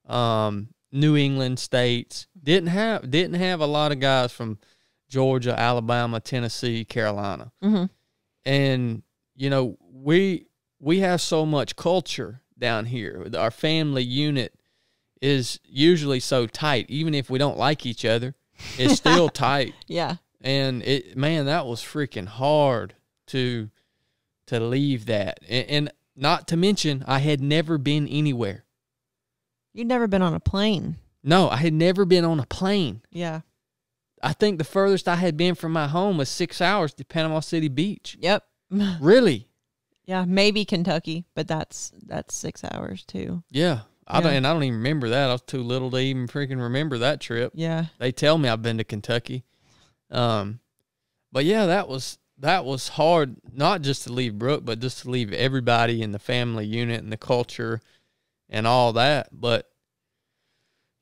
New England states. Didn't have a lot of guys from Georgia, Alabama, Tennessee, Carolina. Mm-hmm. And we have so much culture down here. Our family unit is usually so tight. Even if we don't like each other, it's still tight. Yeah. And that was freaking hard to leave that. And not to mention, I had never been anywhere. You'd never been on a plane. No, I had never been on a plane. Yeah. I think the furthest I had been from my home was 6 hours to Panama City Beach. Yep. Really? Yeah, maybe Kentucky, but that's 6 hours too. Yeah. I don't even remember that. I was too little to even freaking remember that trip. Yeah. They tell me I've been to Kentucky. But yeah, that was hard, not just to leave Brooke, but just to leave everybody in the family unit and the culture and all that. But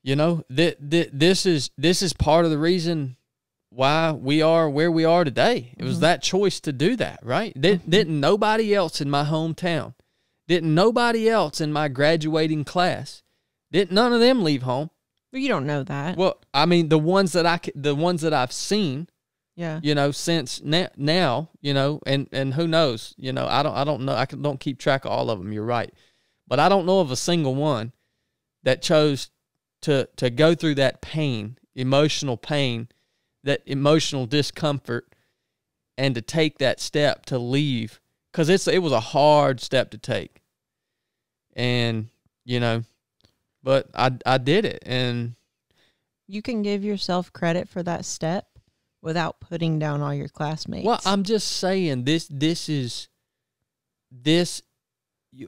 you know, this is part of the reason why we are where we are today. It was that choice to do that, right? Didn't nobody else in my hometown, didn't nobody else in my graduating class, didn't none of them leave home. Well, you don't know that. Well, I mean, the ones that I've seen, yeah, you know, since now, you know, and who knows, you know, I don't know, don't keep track of all of them. You're right, but I don't know of a single one that chose to go through that pain, emotional pain, that emotional discomfort, and to take that step to leave, because it was a hard step to take, and you know. But I did it, and you can give yourself credit for that step without putting down all your classmates. Well, I'm just saying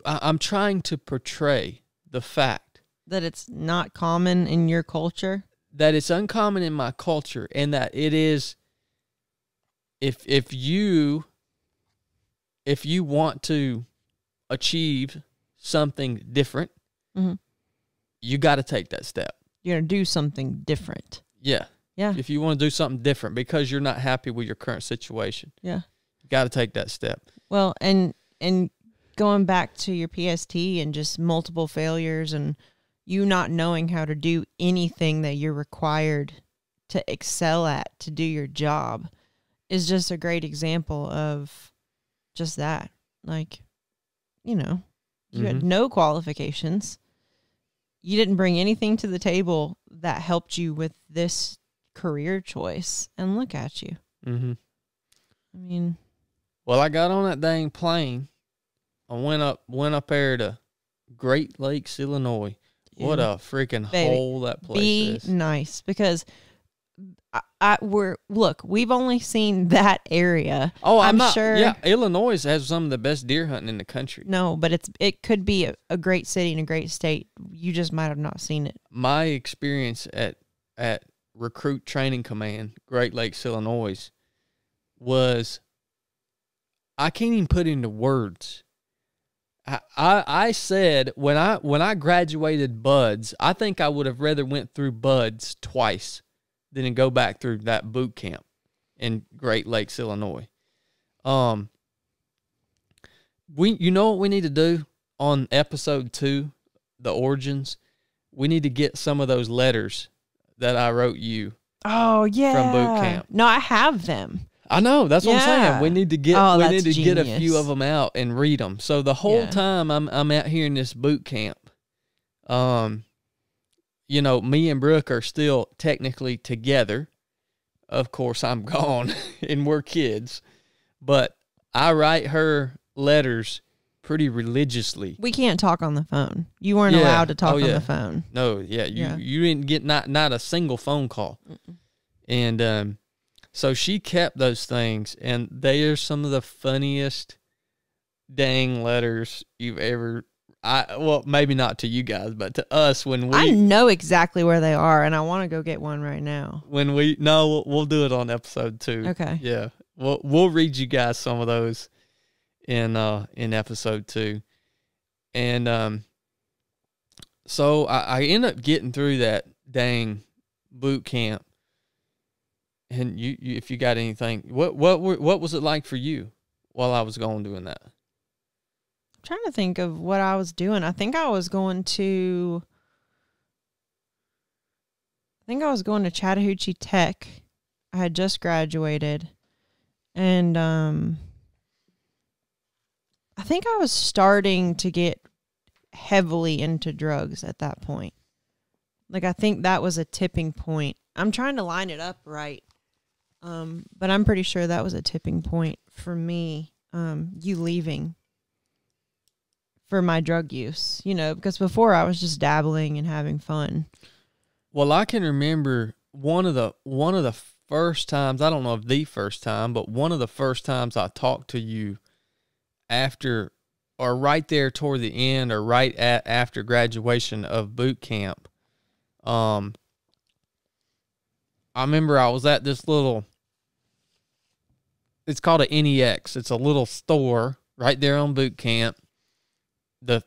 I'm trying to portray the fact that it's not common in your culture, that it's uncommon in my culture, and that it is. If you want to achieve something different. Mm-hmm. You got to take that step. You're going to do something different. Yeah. Yeah. If you want to do something different because you're not happy with your current situation. Yeah. You got to take that step. Well, and going back to your PST and just multiple failures and you not knowing how to do anything that you're required to excel at to do your job is just a great example of just that. Like, you know, you had no qualifications. You didn't bring anything to the table that helped you with this career choice, and look at you. Mm-hmm. I mean, well, I got on that dang plane. I went up there to Great Lakes, Illinois. Yeah. What a freaking hole that place is. Be nice, because we've only seen that area. Oh, I'm not sure. Yeah, Illinois has some of the best deer hunting in the country. No, but it could be a great city and a great state. You just might have not seen it. My experience at Recruit Training Command, Great Lakes, Illinois, was, I can't even put into words. I said when I graduated BUDS, I think I would have rather went through BUDS twice than to go back through that boot camp in Great Lakes, Illinois. You know what we need to do on episode 2, the origins? We need to get some of those letters that I wrote you. Oh yeah, from boot camp. No, I have them. I know, that's what I'm saying. We need to get get a few of them out and read them. So the whole time I'm out here in this boot camp, you know, me and Brooke are still technically together. Of course, I'm gone and we're kids, but I write her letters pretty religiously. We can't talk on the phone. You weren't allowed to talk on the phone. No, you didn't get not a single phone call. Mm-mm. And so she kept those things, and they are some of the funniest dang letters you've ever. Well, maybe not to you guys, but to us when we. I know exactly where they are, and I want to go get one right now. We'll do it on episode 2. Okay. Yeah, we'll read you guys some of those in episode 2, and so I end up getting through that dang boot camp. And you if you got anything, what was it like for you while I was going doing that? I'm trying to think of what I was doing. I think I was going to Chattahoochee Tech. I had just graduated, and I think I was starting to get heavily into drugs at that point. Like, I think that was a tipping point. I'm trying to line it up right. But I'm pretty sure that was a tipping point for me, you leaving for my drug use, you know, because before I was just dabbling and having fun. Well, I can remember one of the first times, I don't know if the first time, but one of the first times I talked to you after or right there toward the end or right after graduation of boot camp, I remember I was at this little, it's called a NEX. It's a little store right there on boot camp, the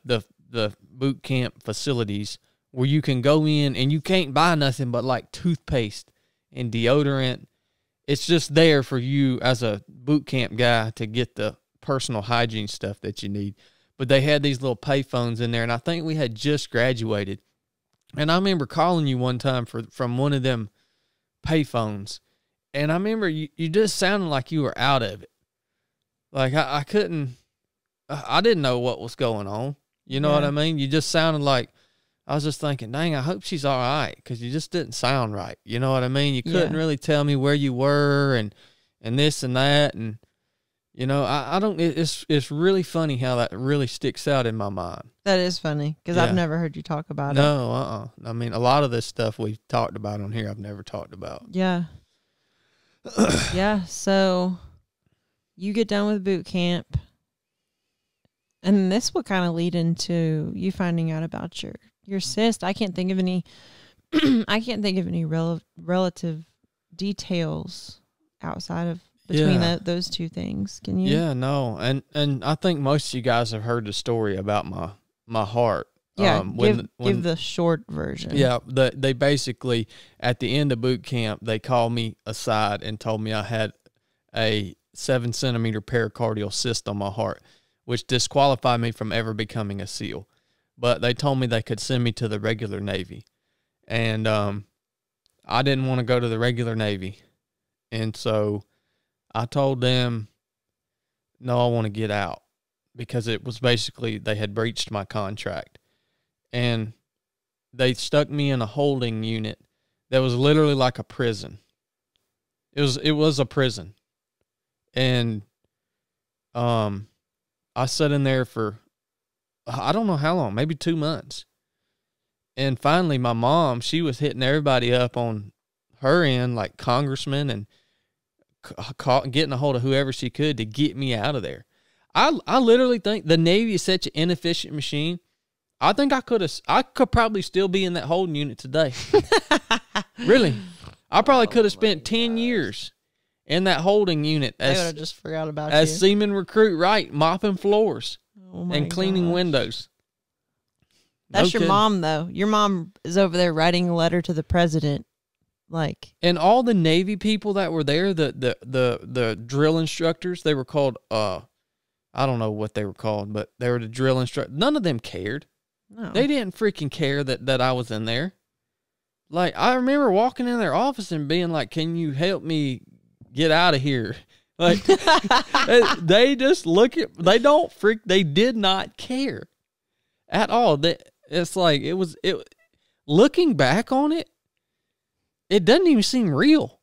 boot camp facilities, where you can go in and you can't buy nothing but like toothpaste and deodorant. It's just there for you as a boot camp guy to get the personal hygiene stuff that you need. But they had these little payphones in there, and I think we had just graduated. And I remember calling you one time from one of them payphones, and I remember you just sounded like you were out of it. Like I couldn't, I didn't know what was going on. You know what I mean? You just sounded like, I was just thinking, dang, I hope she's all right, because you just didn't sound right. You know what I mean? You couldn't really tell me where you were and this and that. And, you know, I don't, it's really funny how that really sticks out in my mind. That is funny, because I've never heard you talk about it. No, I mean, a lot of this stuff we've talked about on here, I've never talked about. Yeah. Yeah, so you get done with boot camp, and this will kind of lead into you finding out about your cyst. I can't think of any relative details outside of between those two things. Can you? Yeah, no. And I think most of you guys have heard the story about my heart. Yeah, give the short version. Yeah, they basically, at the end of boot camp, they called me aside and told me I had a 7-centimeter pericardial cyst on my heart, which disqualified me from ever becoming a SEAL. But they told me they could send me to the regular Navy. And I didn't want to go to the regular Navy. And so I told them, no, I want to get out, because it was basically they had breached my contract. And they stuck me in a holding unit that was literally like a prison. It was a prison. And I sat in there for, I don't know how long, maybe 2 months. And finally, my mom, she was hitting everybody up on her end, like congressmen, and getting a hold of whoever she could to get me out of there. I literally think the Navy is such an inefficient machine. I think I could probably still be in that holding unit today. Really. I probably could have spent 10 years in that holding unit I would have just forgot about you. As seaman recruit, right, mopping floors and cleaning windows. That's your mom, though. Your mom is over there writing a letter to the president. Like, and all the Navy people that were there, the drill instructors, they were called, I don't know what they were called, but they were the drill instructors. None of them cared. No. They didn't freaking care that I was in there. Like, I remember walking in their office and being like, can you help me get out of here? Like, they just look at, they did not care at all. It's like, looking back on it, it doesn't even seem real.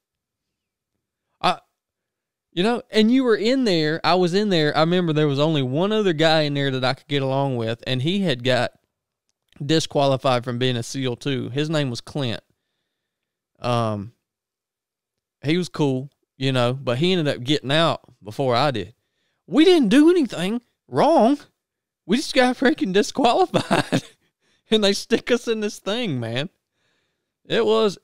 You know, and you were in there, I was in there, I remember there was only one other guy in there that I could get along with, and he had got disqualified from being a SEAL too. His name was Clint. He was cool, you know, but he ended up getting out before I did. We didn't do anything wrong. We just got freaking disqualified. And they stick us in this thing, man. It was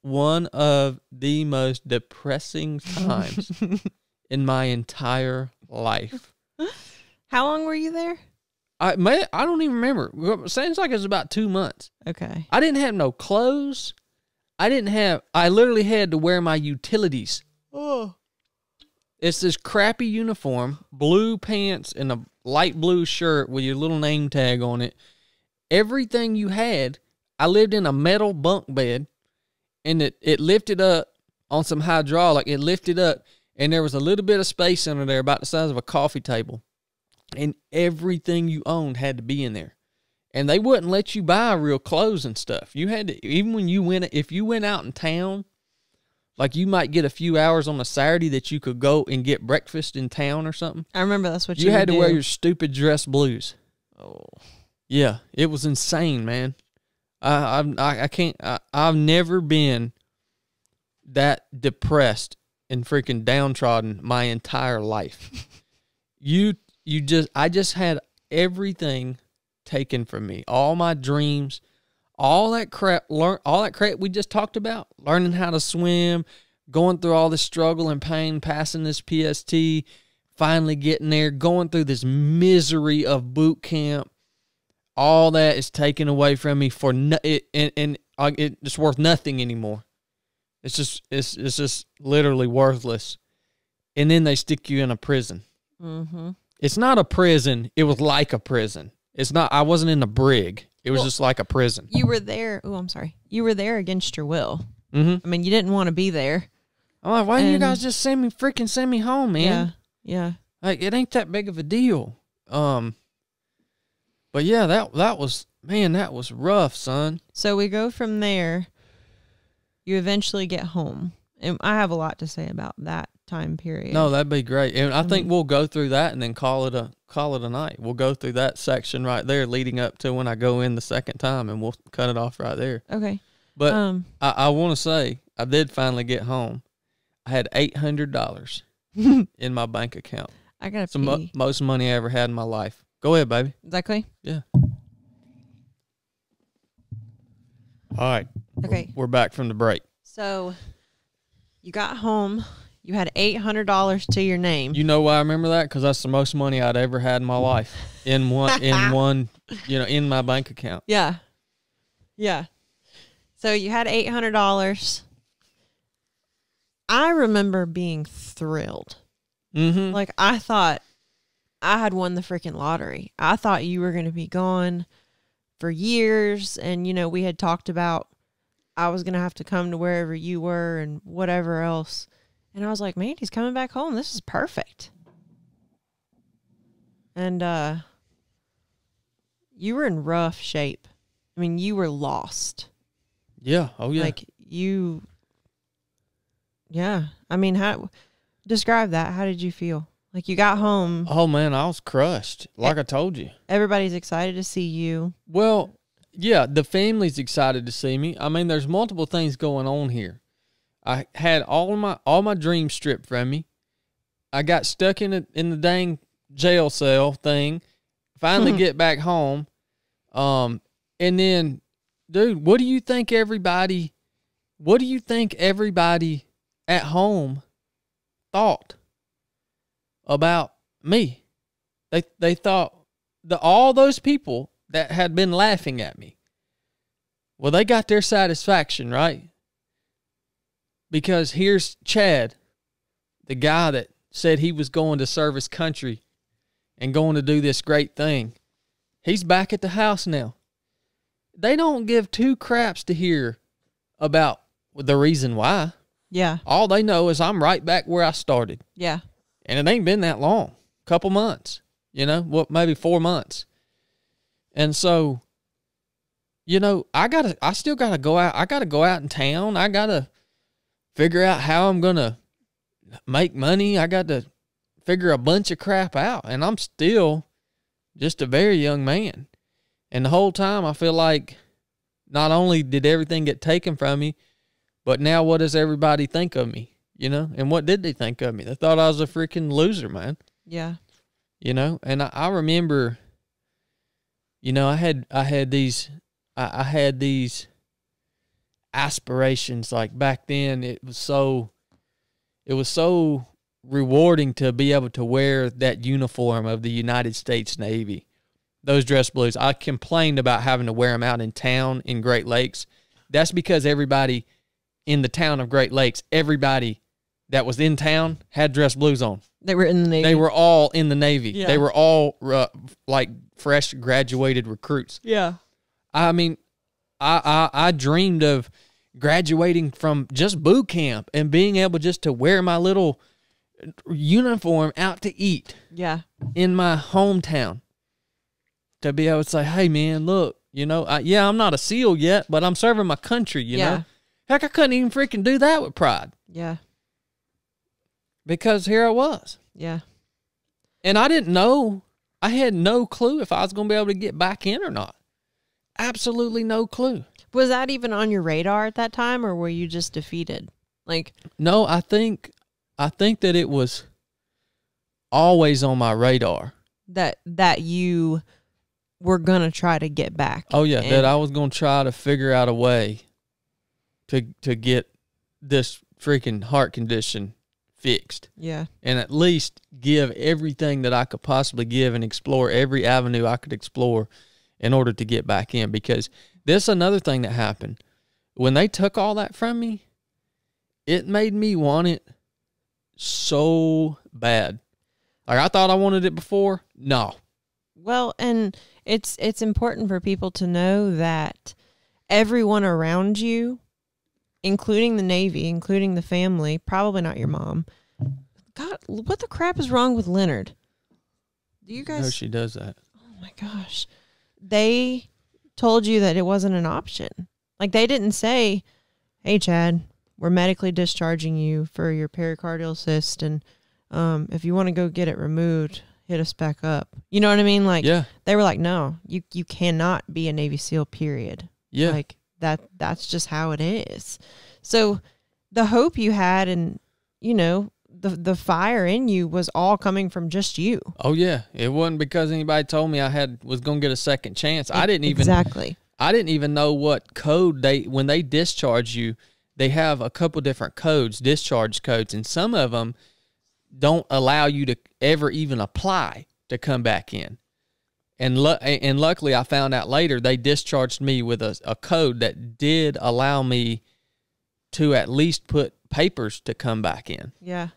one of the most depressing times in my entire life. How long were you there? I don't even remember. It sounds like it was about 2 months. Okay. I didn't have no clothes. I literally had to wear my utilities. Oh. It's this crappy uniform, blue pants and a light blue shirt with your little name tag on it. Everything you had. I lived in a metal bunk bed, and it lifted up on some hydraulic. It lifted up, and there was a little bit of space under there about the size of a coffee table. And everything you owned had to be in there. And they wouldn't let you buy real clothes and stuff. You had to, even when if you went out in town, like you might get a few hours on a Saturday that you could go and get breakfast in town or something. I remember that's what you had to do. wear your stupid dress blues. Oh. Yeah, it was insane, man. I can't, I've never been that depressed and freaking downtrodden my entire life. I just had everything taken from me. All my dreams, all that crap we just talked about, learning how to swim, going through all this struggle and pain, passing this PST, finally getting there, going through this misery of boot camp. All that is taken away from me for it's worth nothing anymore. It's just literally worthless. And then they stick you in a prison. Mm-hmm. It's not a prison. It was like a prison. It's not. I wasn't in a brig. It was just like a prison. You were there. Oh, I'm sorry. You were there against your will. Mm-hmm. I mean, you didn't want to be there. I'm like, why didn't you guys just send me home, man? Yeah. Like, it ain't that big of a deal. But yeah, that was rough, son. So we go from there. You eventually get home. And I have a lot to say about that time period. No, that'd be great. And I think we'll go through that and then call it a night. We'll go through that section right there leading up to when I go in the second time, and we'll cut it off right there. Okay. But I want to say I did finally get home. I had $800 in my bank account. I got it's the most money I ever had in my life. Go ahead, baby. Exactly. Yeah. All right. Okay. We're back from the break. So you got home. You had $800 to your name. You know why I remember that? Because that's the most money I'd ever had in my life in one, in my bank account. Yeah. Yeah. So you had $800. I remember being thrilled. Mm-hmm. Like, I thought I had won the freaking lottery. I thought you were going to be gone for years. And, we had talked about I was going to have to come to wherever you were and whatever else. And I was like, man, he's coming back home. This is perfect. And you were in rough shape. I mean, you were lost. Yeah. Oh, yeah. Like, yeah. I mean, describe that. How did you feel? Like, you got home. Oh, man, I was crushed. Like I told you. Everybody's excited to see you. Well, yeah, the family's excited to see me. I mean, there's multiple things going on here. I had all my dreams stripped from me. I got stuck in the dang jail cell thing. Finally get back home. And then, dude, what do you think everybody at home thought about me? They thought all those people that had been laughing at me, well, they got their satisfaction, right? Because here's Chad, the guy that said he was going to serve his country and going to do this great thing. He's back at the house now. They don't give two craps to hear about the reason why. Yeah. All they know is I'm right back where I started. Yeah. And it ain't been that long. Couple months. Maybe 4 months. And so, I still gotta go out. I gotta go out in town. I gotta figure out how I'm gonna make money. I got to figure a bunch of crap out. And I'm still just a very young man. And the whole time I feel like not only did everything get taken from me, but now what does everybody think of me? And what did they think of me? They thought I was a freaking loser, man. Yeah. And I remember, I had these aspirations. Like back then it was so rewarding to be able to wear that uniform of the United States Navy. Those dress blues. I complained about having to wear them out in town in Great Lakes. That's because everybody in the town of Great Lakes, everybody that was in town had dress blues on. They were in the Navy. They were all in the Navy. Yeah. They were all like fresh graduated recruits. Yeah. I mean, I dreamed of graduating from just boot camp and being able just to wear my little uniform out to eat. Yeah. In my hometown. To be able to say, hey, man, look, I'm not a SEAL yet, but I'm serving my country, you know. Heck, I couldn't even freaking do that with pride. Yeah. Because here I was. Yeah. And I didn't know. I had no clue if I was going to be able to get back in or not. Absolutely no clue. Was that even on your radar at that time, or were you just defeated? No, I think that it was always on my radar. that you were gonna try to get back. Oh yeah, that I was gonna try to figure out a way to get this freaking heart condition fixed. Yeah. And at least give everything that I could possibly give and explore every avenue I could explore in order to get back in. Because this is another thing that happened. When they took all that from me, it made me want it so bad. Like, I thought I wanted it before. No. Well, and it's important for people to know that everyone around you, including the Navy, including the family, probably not your mom. God, what the crap is wrong with Leonard? Do you guys? No, she does that. Oh my gosh. They told you that it wasn't an option. Like, they didn't say, hey, Chad, we're medically discharging you for your pericardial cyst, and if you want to go get it removed, hit us back up. You know what I mean? Like, yeah. They were like, no, you cannot be a Navy SEAL, period. Yeah. Like, that's just how it is. So the hope you had, and, you know, the fire in you was all coming from just you. Oh yeah. It wasn't because anybody told me I was going to get a second chance. I didn't even know what code when they discharge you, they have a couple different codes, discharge codes, and some of them don't allow you to ever even apply to come back in. And luckily, I found out later they discharged me with a code that did allow me to at least put papers to come back in. Yeah.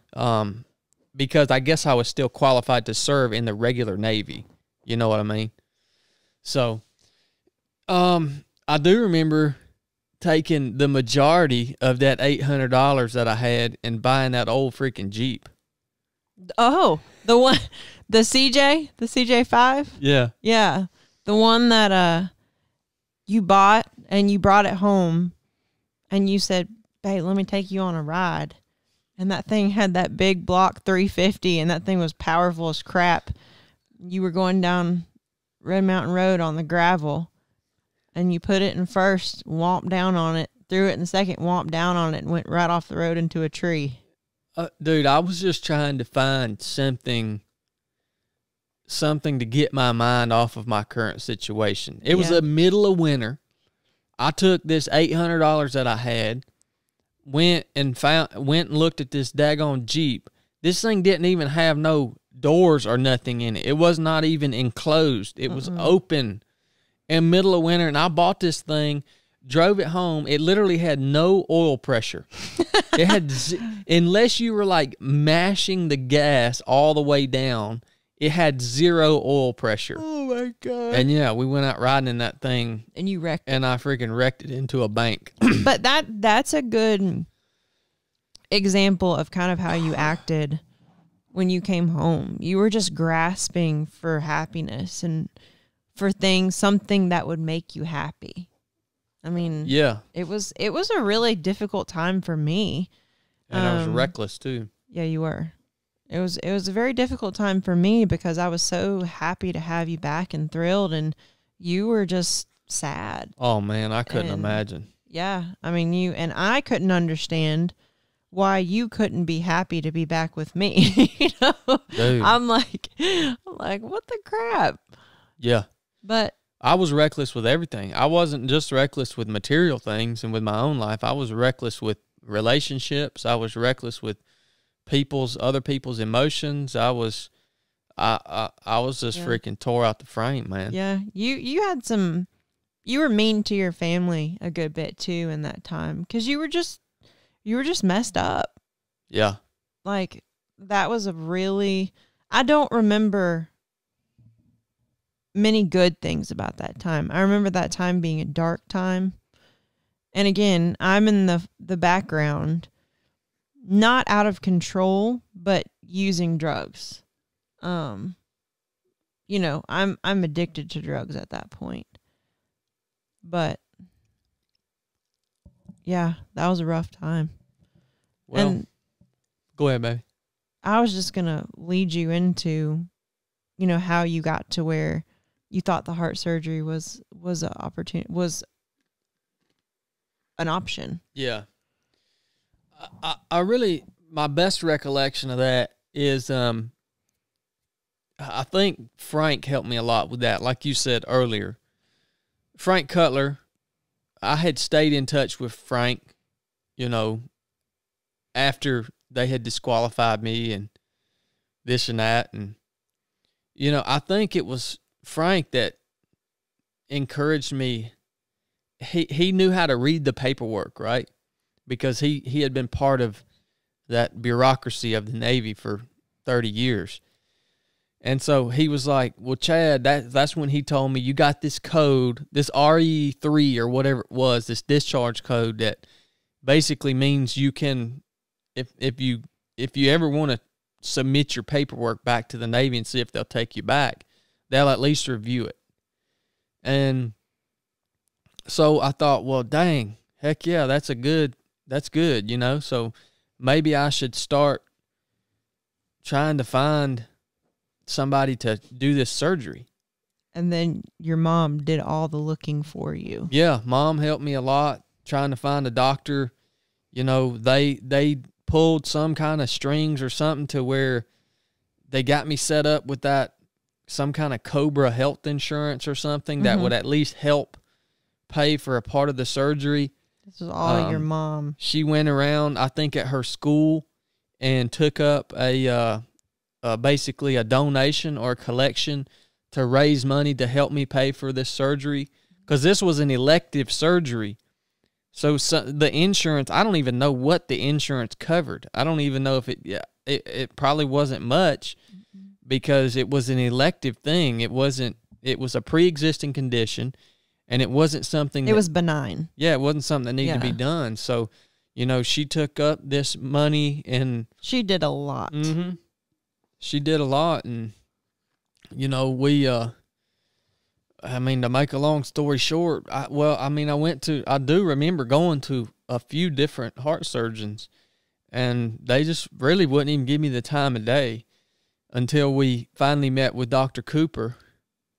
Because I guess I was still qualified to serve in the regular Navy. You know what I mean? So, I do remember taking the majority of that $800 that I had and buying that old freaking Jeep. Oh, the one, the CJ5? Yeah. Yeah. The one that you bought and you brought it home and you said, "Babe, let me take you on a ride." And that thing had that big block 350 and that thing was powerful as crap. You were going down Red Mountain Road on the gravel and you put it in first, whomped down on it, threw it in second, whomped down on it, and went right off the road into a tree. Dude, I was just trying to find something to get my mind off of my current situation. It was the middle of winter. I took this $800 that I had, went and looked at this daggone Jeep. This thing didn't even have no doors or nothing in it. It was not even enclosed. It was open in middle of winter, and I bought this thing, drove it home. It literally had no oil pressure. It had, unless you were like mashing the gas all the way down, it had zero oil pressure. Oh my God. And yeah, we went out riding in that thing. And you wrecked it. And I freaking wrecked it into a bank. But that's a good example of kind of how you acted when you came home. You were just grasping for happiness and for something that would make you happy. I mean, yeah, it was a really difficult time for me. And I was reckless too. Yeah, you were. It was a very difficult time for me because I was so happy to have you back and thrilled, and you were just sad. Oh man, I couldn't imagine. Yeah, I mean, I couldn't understand why you couldn't be happy to be back with me. You know, dude. I'm like, what the crap? Yeah, but I was reckless with everything. I wasn't just reckless with material things and with my own life. I was reckless with relationships. I was reckless with other people's emotions. I was just freaking tore out the frame, man. Yeah, you were mean to your family a good bit too in that time because you were just messed up. Yeah, like that was I don't remember many good things about that time. I remember that time being a dark time. And again, I'm in the background, not out of control, but using drugs. You know, I'm addicted to drugs at that point. But yeah, that was a rough time. Well, and go ahead, baby. I was just going to lead you into, you know, how you got to where you thought the heart surgery was an opportunity, was an option. Yeah. I really, my best recollection of that is, I think Frank helped me a lot with that. Like you said earlier, Frank Cutler, I had stayed in touch with Frank, you know, after they had disqualified me and this and that. And, you know, I think it was Frank that encouraged me. He knew how to read the paperwork, right? Because he had been part of that bureaucracy of the Navy for 30 years. And so he was like, well, Chad, that's when he told me, you got this code, this RE3 or whatever it was, this discharge code that basically means you can, if you ever want to submit your paperwork back to the Navy and see if they'll take you back, they'll at least review it. And so I thought, well, dang, heck yeah, that's good, you know? So maybe I should start trying to find somebody to do this surgery. And then your mom did all the looking for you. Yeah, Mom helped me a lot trying to find a doctor. You know, they pulled some kind of strings or something to where they got me set up with that, some kind of Cobra health insurance or something that would at least help pay for a part of the surgery. This is all your mom. She went around, I think, at her school and took up basically a donation or a collection to raise money to help me pay for this surgery, because this was an elective surgery. So the insurance, I don't even know what the insurance covered. I don't even know if it probably wasn't much, because it was an elective thing. It was a pre-existing condition, and it wasn't something it was benign. Yeah, it wasn't something that needed to be done. So, you know, she took up this money, and she did a lot. She did a lot, and, you know, I mean, to make a long story short, I do remember going to a few different heart surgeons, and they just really wouldn't even give me the time of day until we finally met with Dr. Cooper,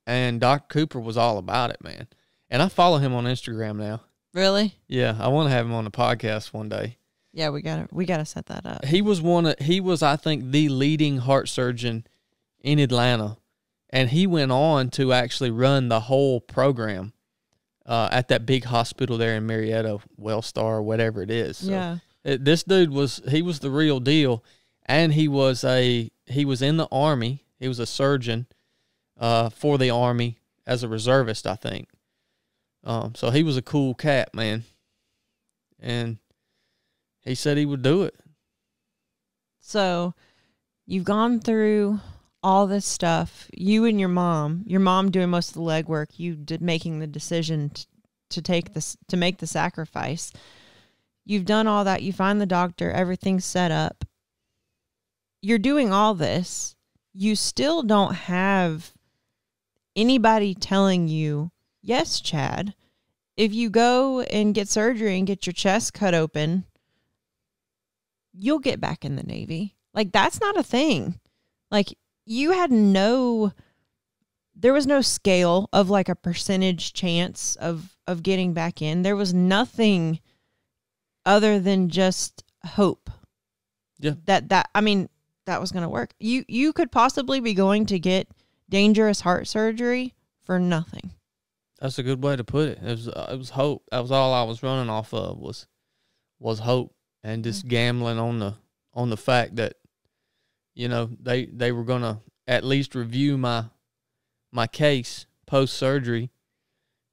and Dr. Cooper was all about it, man. And I follow him on Instagram now. Really? Yeah, I want to have him on the podcast one day. Yeah, we gotta set that up. He was, I think, the leading heart surgeon in Atlanta, and he went on to actually run the whole program at that big hospital there in Marietta, Wellstar, whatever it is. So yeah, this dude was the real deal, and he was in the Army. He was a surgeon for the Army as a reservist, I think. So he was a cool cat, man, and he said he would do it. So you've gone through all this stuff. You and your mom doing most of the legwork. You did making the decision to make the sacrifice. You've done all that. You find the doctor. Everything's set up. You're doing all this. You still don't have anybody telling you, yes, Chad, if you go and get surgery and get your chest cut open, you'll get back in the Navy. Like, that's not a thing. Like, you had there was no scale of like a percentage chance of getting back in. There was nothing other than just hope. Yeah. That was going to work. You could possibly be going to get dangerous heart surgery for nothing. That's a good way to put it. It was hope. That was all I was running off of was hope, and just gambling on the fact that, you know, they were gonna at least review my case post surgery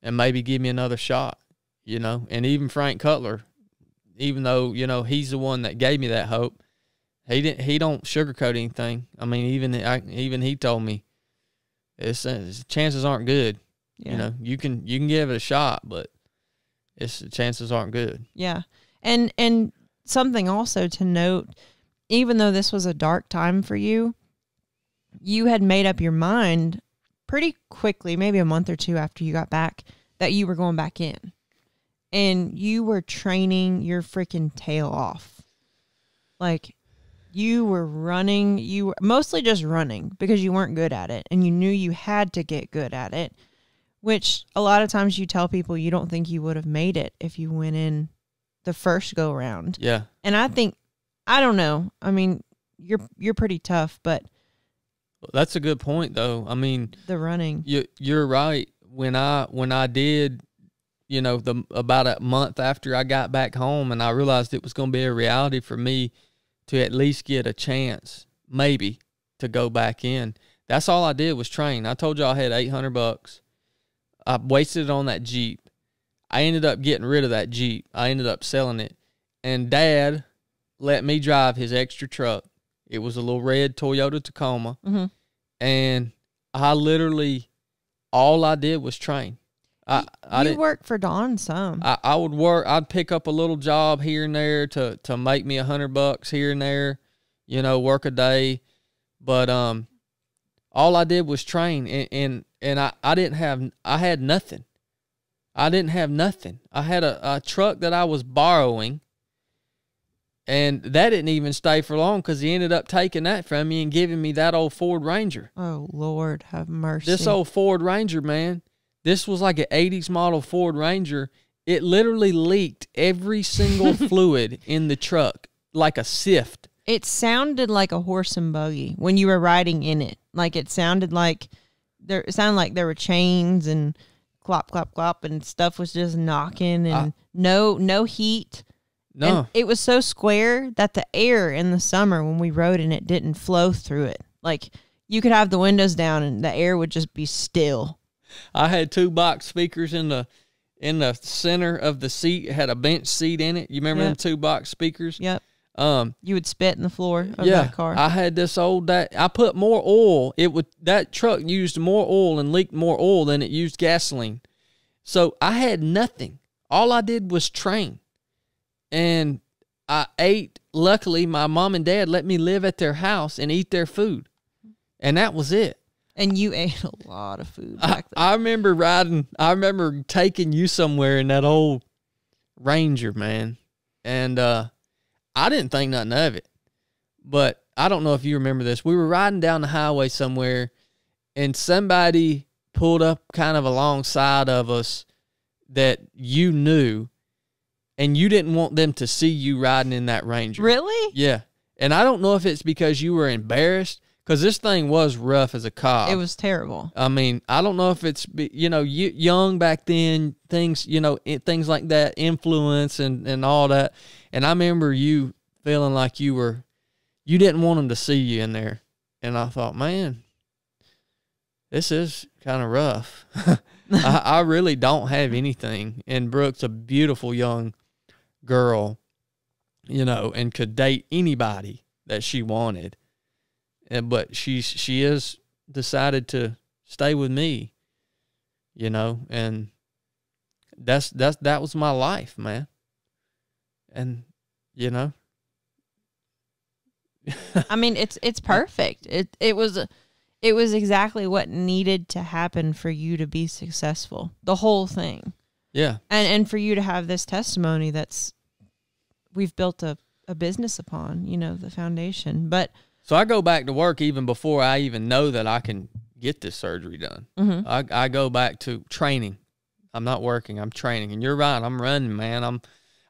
and maybe give me another shot, you know. And even Frank Cutler, even though, you know, he's the one that gave me that hope, he don't sugarcoat anything. I mean, even he told me chances aren't good. Yeah. You know, you can give it a shot, but the chances aren't good. Yeah. And something also to note, even though this was a dark time for you, you had made up your mind pretty quickly, maybe a month or two after you got back, that you were going back in. And you were training your freaking tail off. Like, you were running, you were mostly just running because you weren't good at it, and you knew you had to get good at it, which a lot of times you tell people you don't think you would have made it if you went in the first go round. Yeah. And I don't know. I mean, you're pretty tough, but That's a good point, though. I mean, the running. You're right. When I did, you know, about a month after I got back home, and I realized it was going to be a reality for me to at least get a chance, maybe, to go back in. That's all I did was train. I told you I had $800. I wasted it on that Jeep. I ended up getting rid of that Jeep. I ended up selling it. And Dad let me drive his extra truck. It was a little red Toyota Tacoma. Mm-hmm. And I literally, all I did was train. I didn't work for Dawn some. I would work. I'd pick up a little job here and there to make me $100 here and there, you know, work a day. But all I did was train, and I didn't have. I had nothing. I didn't have nothing. I had a truck that I was borrowing, and that didn't even stay for long because he ended up taking that from me and giving me that old Ford Ranger. Oh, Lord, have mercy. This old Ford Ranger, man. This was like an 80s model Ford Ranger. It literally leaked every single fluid in the truck like a sift. It sounded like a horse and buggy when you were riding in it. Like it sounded like there were chains and clop, clop, clop, and stuff was just knocking, and no heat. No. And it was so square that the air in the summer when we rode in it didn't flow through it. Like you could have the windows down and the air would just be still. I had 2 box speakers in the center of the seat. It had a bench seat in it. You remember them 2 box speakers? Yep. You would spit in the floor of that car. I had this I put more oil. That truck used more oil and leaked more oil than it used gasoline. So I had nothing. All I did was train. And I ate. Luckily, my mom and dad let me live at their house and eat their food. And that was it. And you ate a lot of food back then. I remember taking you somewhere in that old Ranger, man. And I didn't think nothing of it. But I don't know if you remember this. We were riding down the highway somewhere, and somebody pulled up kind of alongside of us that you knew, and you didn't want them to see you riding in that Ranger. Really? Yeah. And I don't know if it's because you were embarrassed, because this thing was rough as a cop. It was terrible. I mean, I don't know if it's, you know, young back then, things, you know, things like that, influence and all that. And I remember you feeling like you didn't want them to see you in there. And I thought, man, this is kind of rough. I really don't have anything. And Brooke's a beautiful young girl, you know, and could date anybody that she wanted. But she has decided to stay with me, you know, and that was my life, man. And, you know, I mean, it's perfect. It was exactly what needed to happen for you to be successful. The whole thing. Yeah. And for you to have this testimony we've built a business upon, you know, the foundation. But so I go back to work even before I even know that I can get this surgery done. Mm-hmm. I go back to training. I'm not working. I'm training. And you're right. I'm running, man.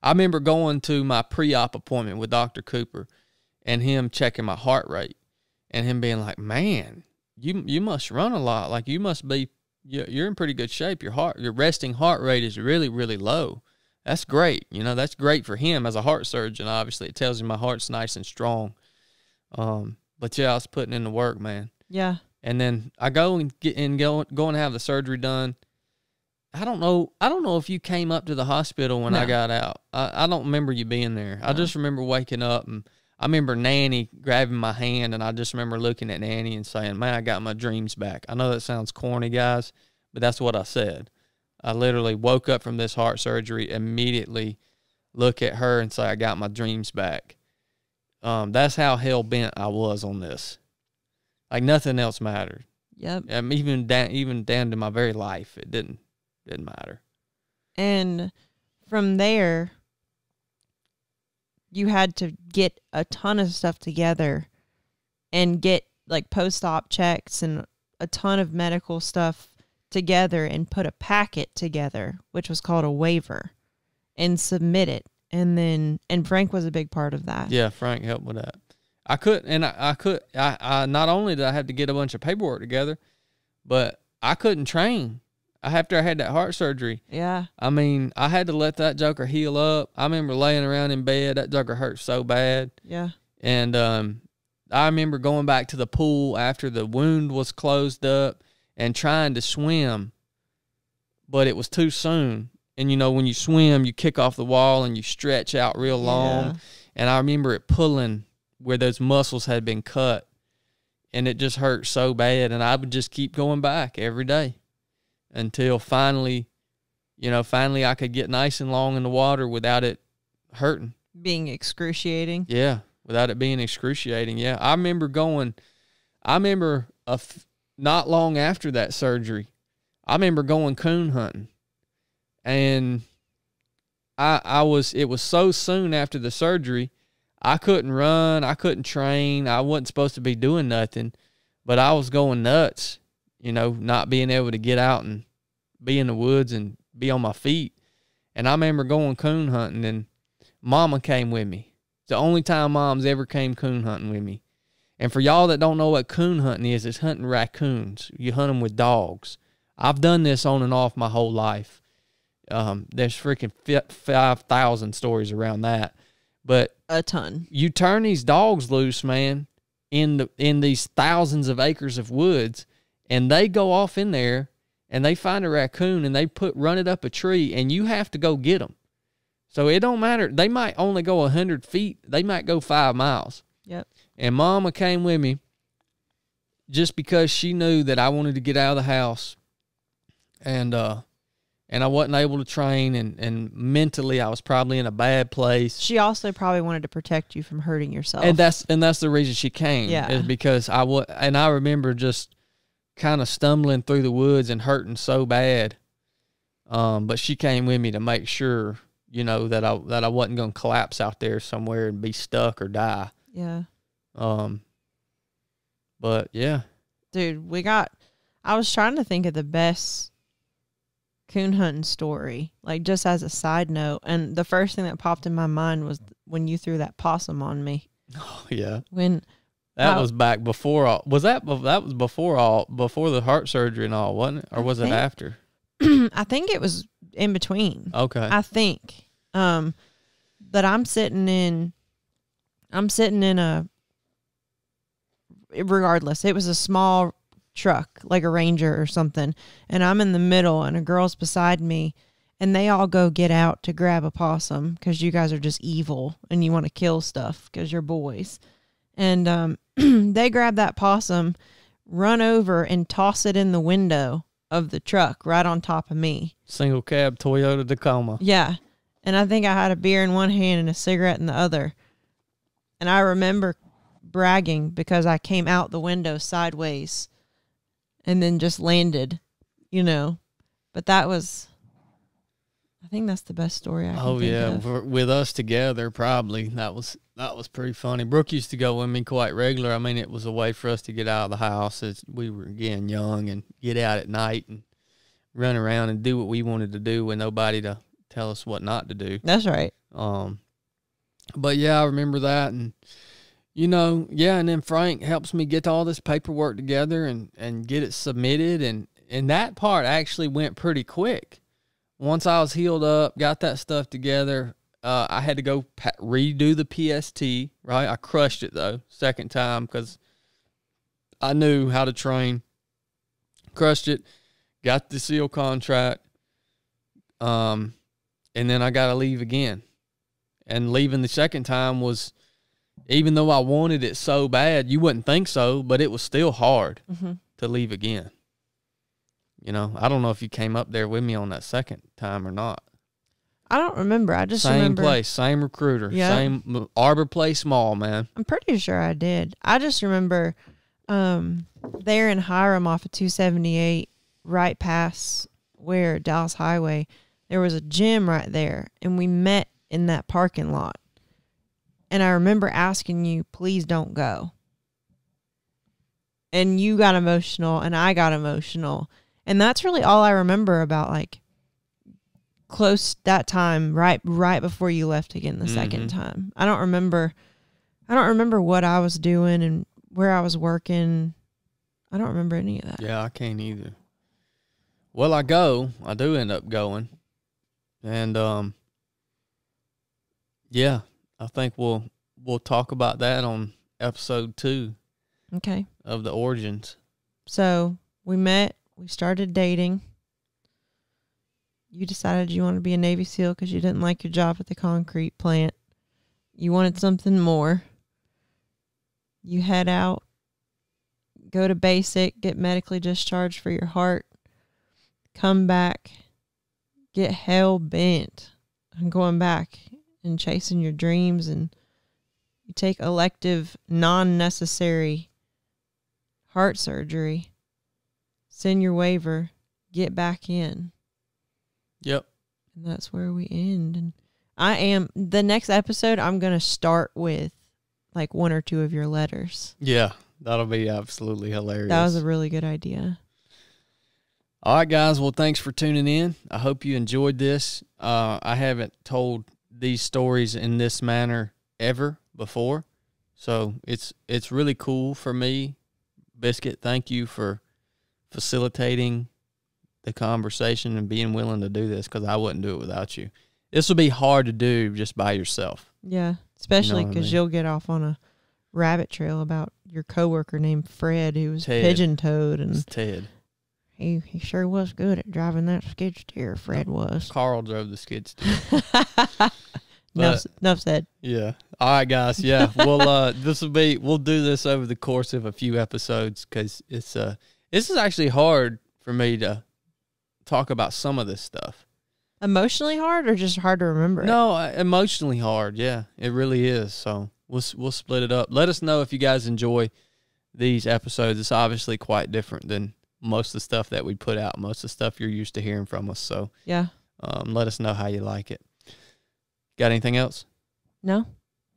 I remember going to my pre-op appointment with Dr. Cooper and him checking my heart rate and him being like, man, you must run a lot. Like you must be, you're in pretty good shape. Your resting heart rate is really, really low. That's great. You know, that's great for him as a heart surgeon. Obviously it tells him my heart's nice and strong. But yeah, I was putting in the work, man. Yeah. And then I go and go and have the surgery done. I don't know if you came up to the hospital when I got out. I don't remember you being there. No. I just remember waking up, and I remember Nanny grabbing my hand, and I just remember looking at Nanny and saying, man, I got my dreams back. I know that sounds corny, guys, but that's what I said. I literally woke up from this heart surgery, immediately look at her and say, I got my dreams back. That's how hell-bent I was on this. Like nothing else mattered. Yep. Even down to my very life, it didn't matter. And from there, you had to get a ton of stuff together and get like post-op checks and a ton of medical stuff together and put a packet together, which was called a waiver, and submit it. And Frank was a big part of that. Yeah, Frank helped with that. I couldn't, and I not only did I have to get a bunch of paperwork together, but I couldn't train after I had that heart surgery. Yeah. I mean, I had to let that joker heal up. I remember laying around in bed. That joker hurt so bad. Yeah. And I remember going back to the pool after the wound was closed up and trying to swim, but it was too soon. And, you know, when you swim, you kick off the wall and you stretch out real long. Yeah. And I remember it pulling where those muscles had been cut, and it just hurt so bad. And I would just keep going back every day until finally I could get nice and long in the water without it hurting. Being excruciating. Yeah, without it being excruciating. Yeah, I remember not long after that surgery, I remember going coon hunting. And it was so soon after the surgery, I couldn't run, I couldn't train, I wasn't supposed to be doing nothing, but I was going nuts, you know, not being able to get out and be in the woods and be on my feet. And I remember going coon hunting, and Mama came with me. It's the only time Mom's ever came coon hunting with me. And for y'all that don't know what coon hunting is, it's hunting raccoons. You hunt them with dogs. I've done this on and off my whole life. There's freaking 5,000 stories around that. But a ton. You turn these dogs loose, man, in these thousands of acres of woods, and they go off in there and they find a raccoon and they run it up a tree, and you have to go get them. So it don't matter. They might only go 100 feet. They might go 5 miles. Yep. And Mama came with me just because she knew that I wanted to get out of the house, and I wasn't able to train, and mentally I was probably in a bad place. She also probably wanted to protect you from hurting yourself. And that's the reason she came. Yeah. Is because I remember just kind of stumbling through the woods and hurting so bad. But she came with me to make sure, you know, that I wasn't going to collapse out there somewhere and be stuck or die. Yeah. But yeah. Dude, I was trying to think of the best coon hunting story, like just as a side note, and the first thing that popped in my mind was when you threw that possum on me. Oh yeah. That was back before all. That was before the heart surgery and all, wasn't it? Or was it after? I think it was in between. Okay. I think. But I'm sitting in regardless, it was a small truck, like a Ranger or something, and I'm in the middle and a girl's beside me, and they all go get out to grab a possum because you guys are just evil and you want to kill stuff because you're boys. And they grab that possum, run over and toss it in the window of the truck right on top of me. Single cab Toyota Tacoma. Yeah. And I think I had a beer in one hand and a cigarette in the other. And I remember bragging because I came out the window sideways and then just landed, you know. But I think that's the best story I can think of. With us together, probably. That was pretty funny. Brooke used to go with me quite regular. I mean, it was a way for us to get out of the house as we were, again, young, and get out at night and run around and do what we wanted to do with nobody to tell us what not to do. That's right. But yeah, I remember that, and you know, yeah, and then Frank helps me get all this paperwork together and get it submitted, and that part actually went pretty quick. Once I was healed up, got that stuff together, I had to go redo the PST, right? I crushed it, though, second time, because I knew how to train. Crushed it, got the SEAL contract, and then I got to leave again. And leaving the second time was, even though I wanted it so bad, you wouldn't think so, but it was still hard to leave again. You know, I don't know if you came up there with me on that second time or not. I don't remember. I just remember. Same place, same recruiter, same Arbor Place Mall, man. I'm pretty sure I did. I just remember there in Hiram off of 278, right past where Dallas Highway, there was a gym right there, and we met in that parking lot. And I remember asking you, please don't go. And you got emotional, and I got emotional. And that's really all I remember about, like, close that time, right before you left again the second time. I don't remember I don't remember what I was doing and where I was working. I don't remember any of that. Yeah, I can't either. Well, I do end up going. And yeah, I think we'll talk about that on episode 2. Okay. Of the origins. So we met, we started dating. You decided you wanted to be a Navy SEAL because you didn't like your job at the concrete plant. You wanted something more. You head out, go to basic, get medically discharged for your heart, come back, get hell bent on going back and chasing your dreams, and you take elective, non-necessary heart surgery, send your waiver, get back in. Yep. And that's where we end. And the next episode, I'm going to start with like 1 or 2 of your letters. Yeah, that'll be absolutely hilarious. That was a really good idea. All right, guys. Well, thanks for tuning in. I hope you enjoyed this. I haven't told these stories in this manner ever before, so it's really cool for me. Biscuit, thank you for facilitating the conversation and being willing to do this, because I wouldn't do it without you. This will be hard to do just by yourself. Yeah, especially because you'll get off on a rabbit trail about your coworker named Fred who was pigeon-toed. And it's Ted. He sure was good at driving that skid steer, Fred was. Carl drove the skid steer. Enough said. Yeah. All right, guys. Yeah. We'll do this over the course of a few episodes, because this is actually hard for me to talk about some of this stuff. Emotionally hard or just hard to remember? No, emotionally hard. Yeah, it really is. So we'll split it up. Let us know if you guys enjoy these episodes. It's obviously quite different than most of the stuff that we put out, most of the stuff you're used to hearing from us. So yeah, let us know how you like it. Got anything else? No.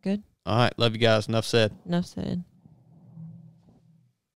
Good. All right. Love you guys. Enough said. Enough said.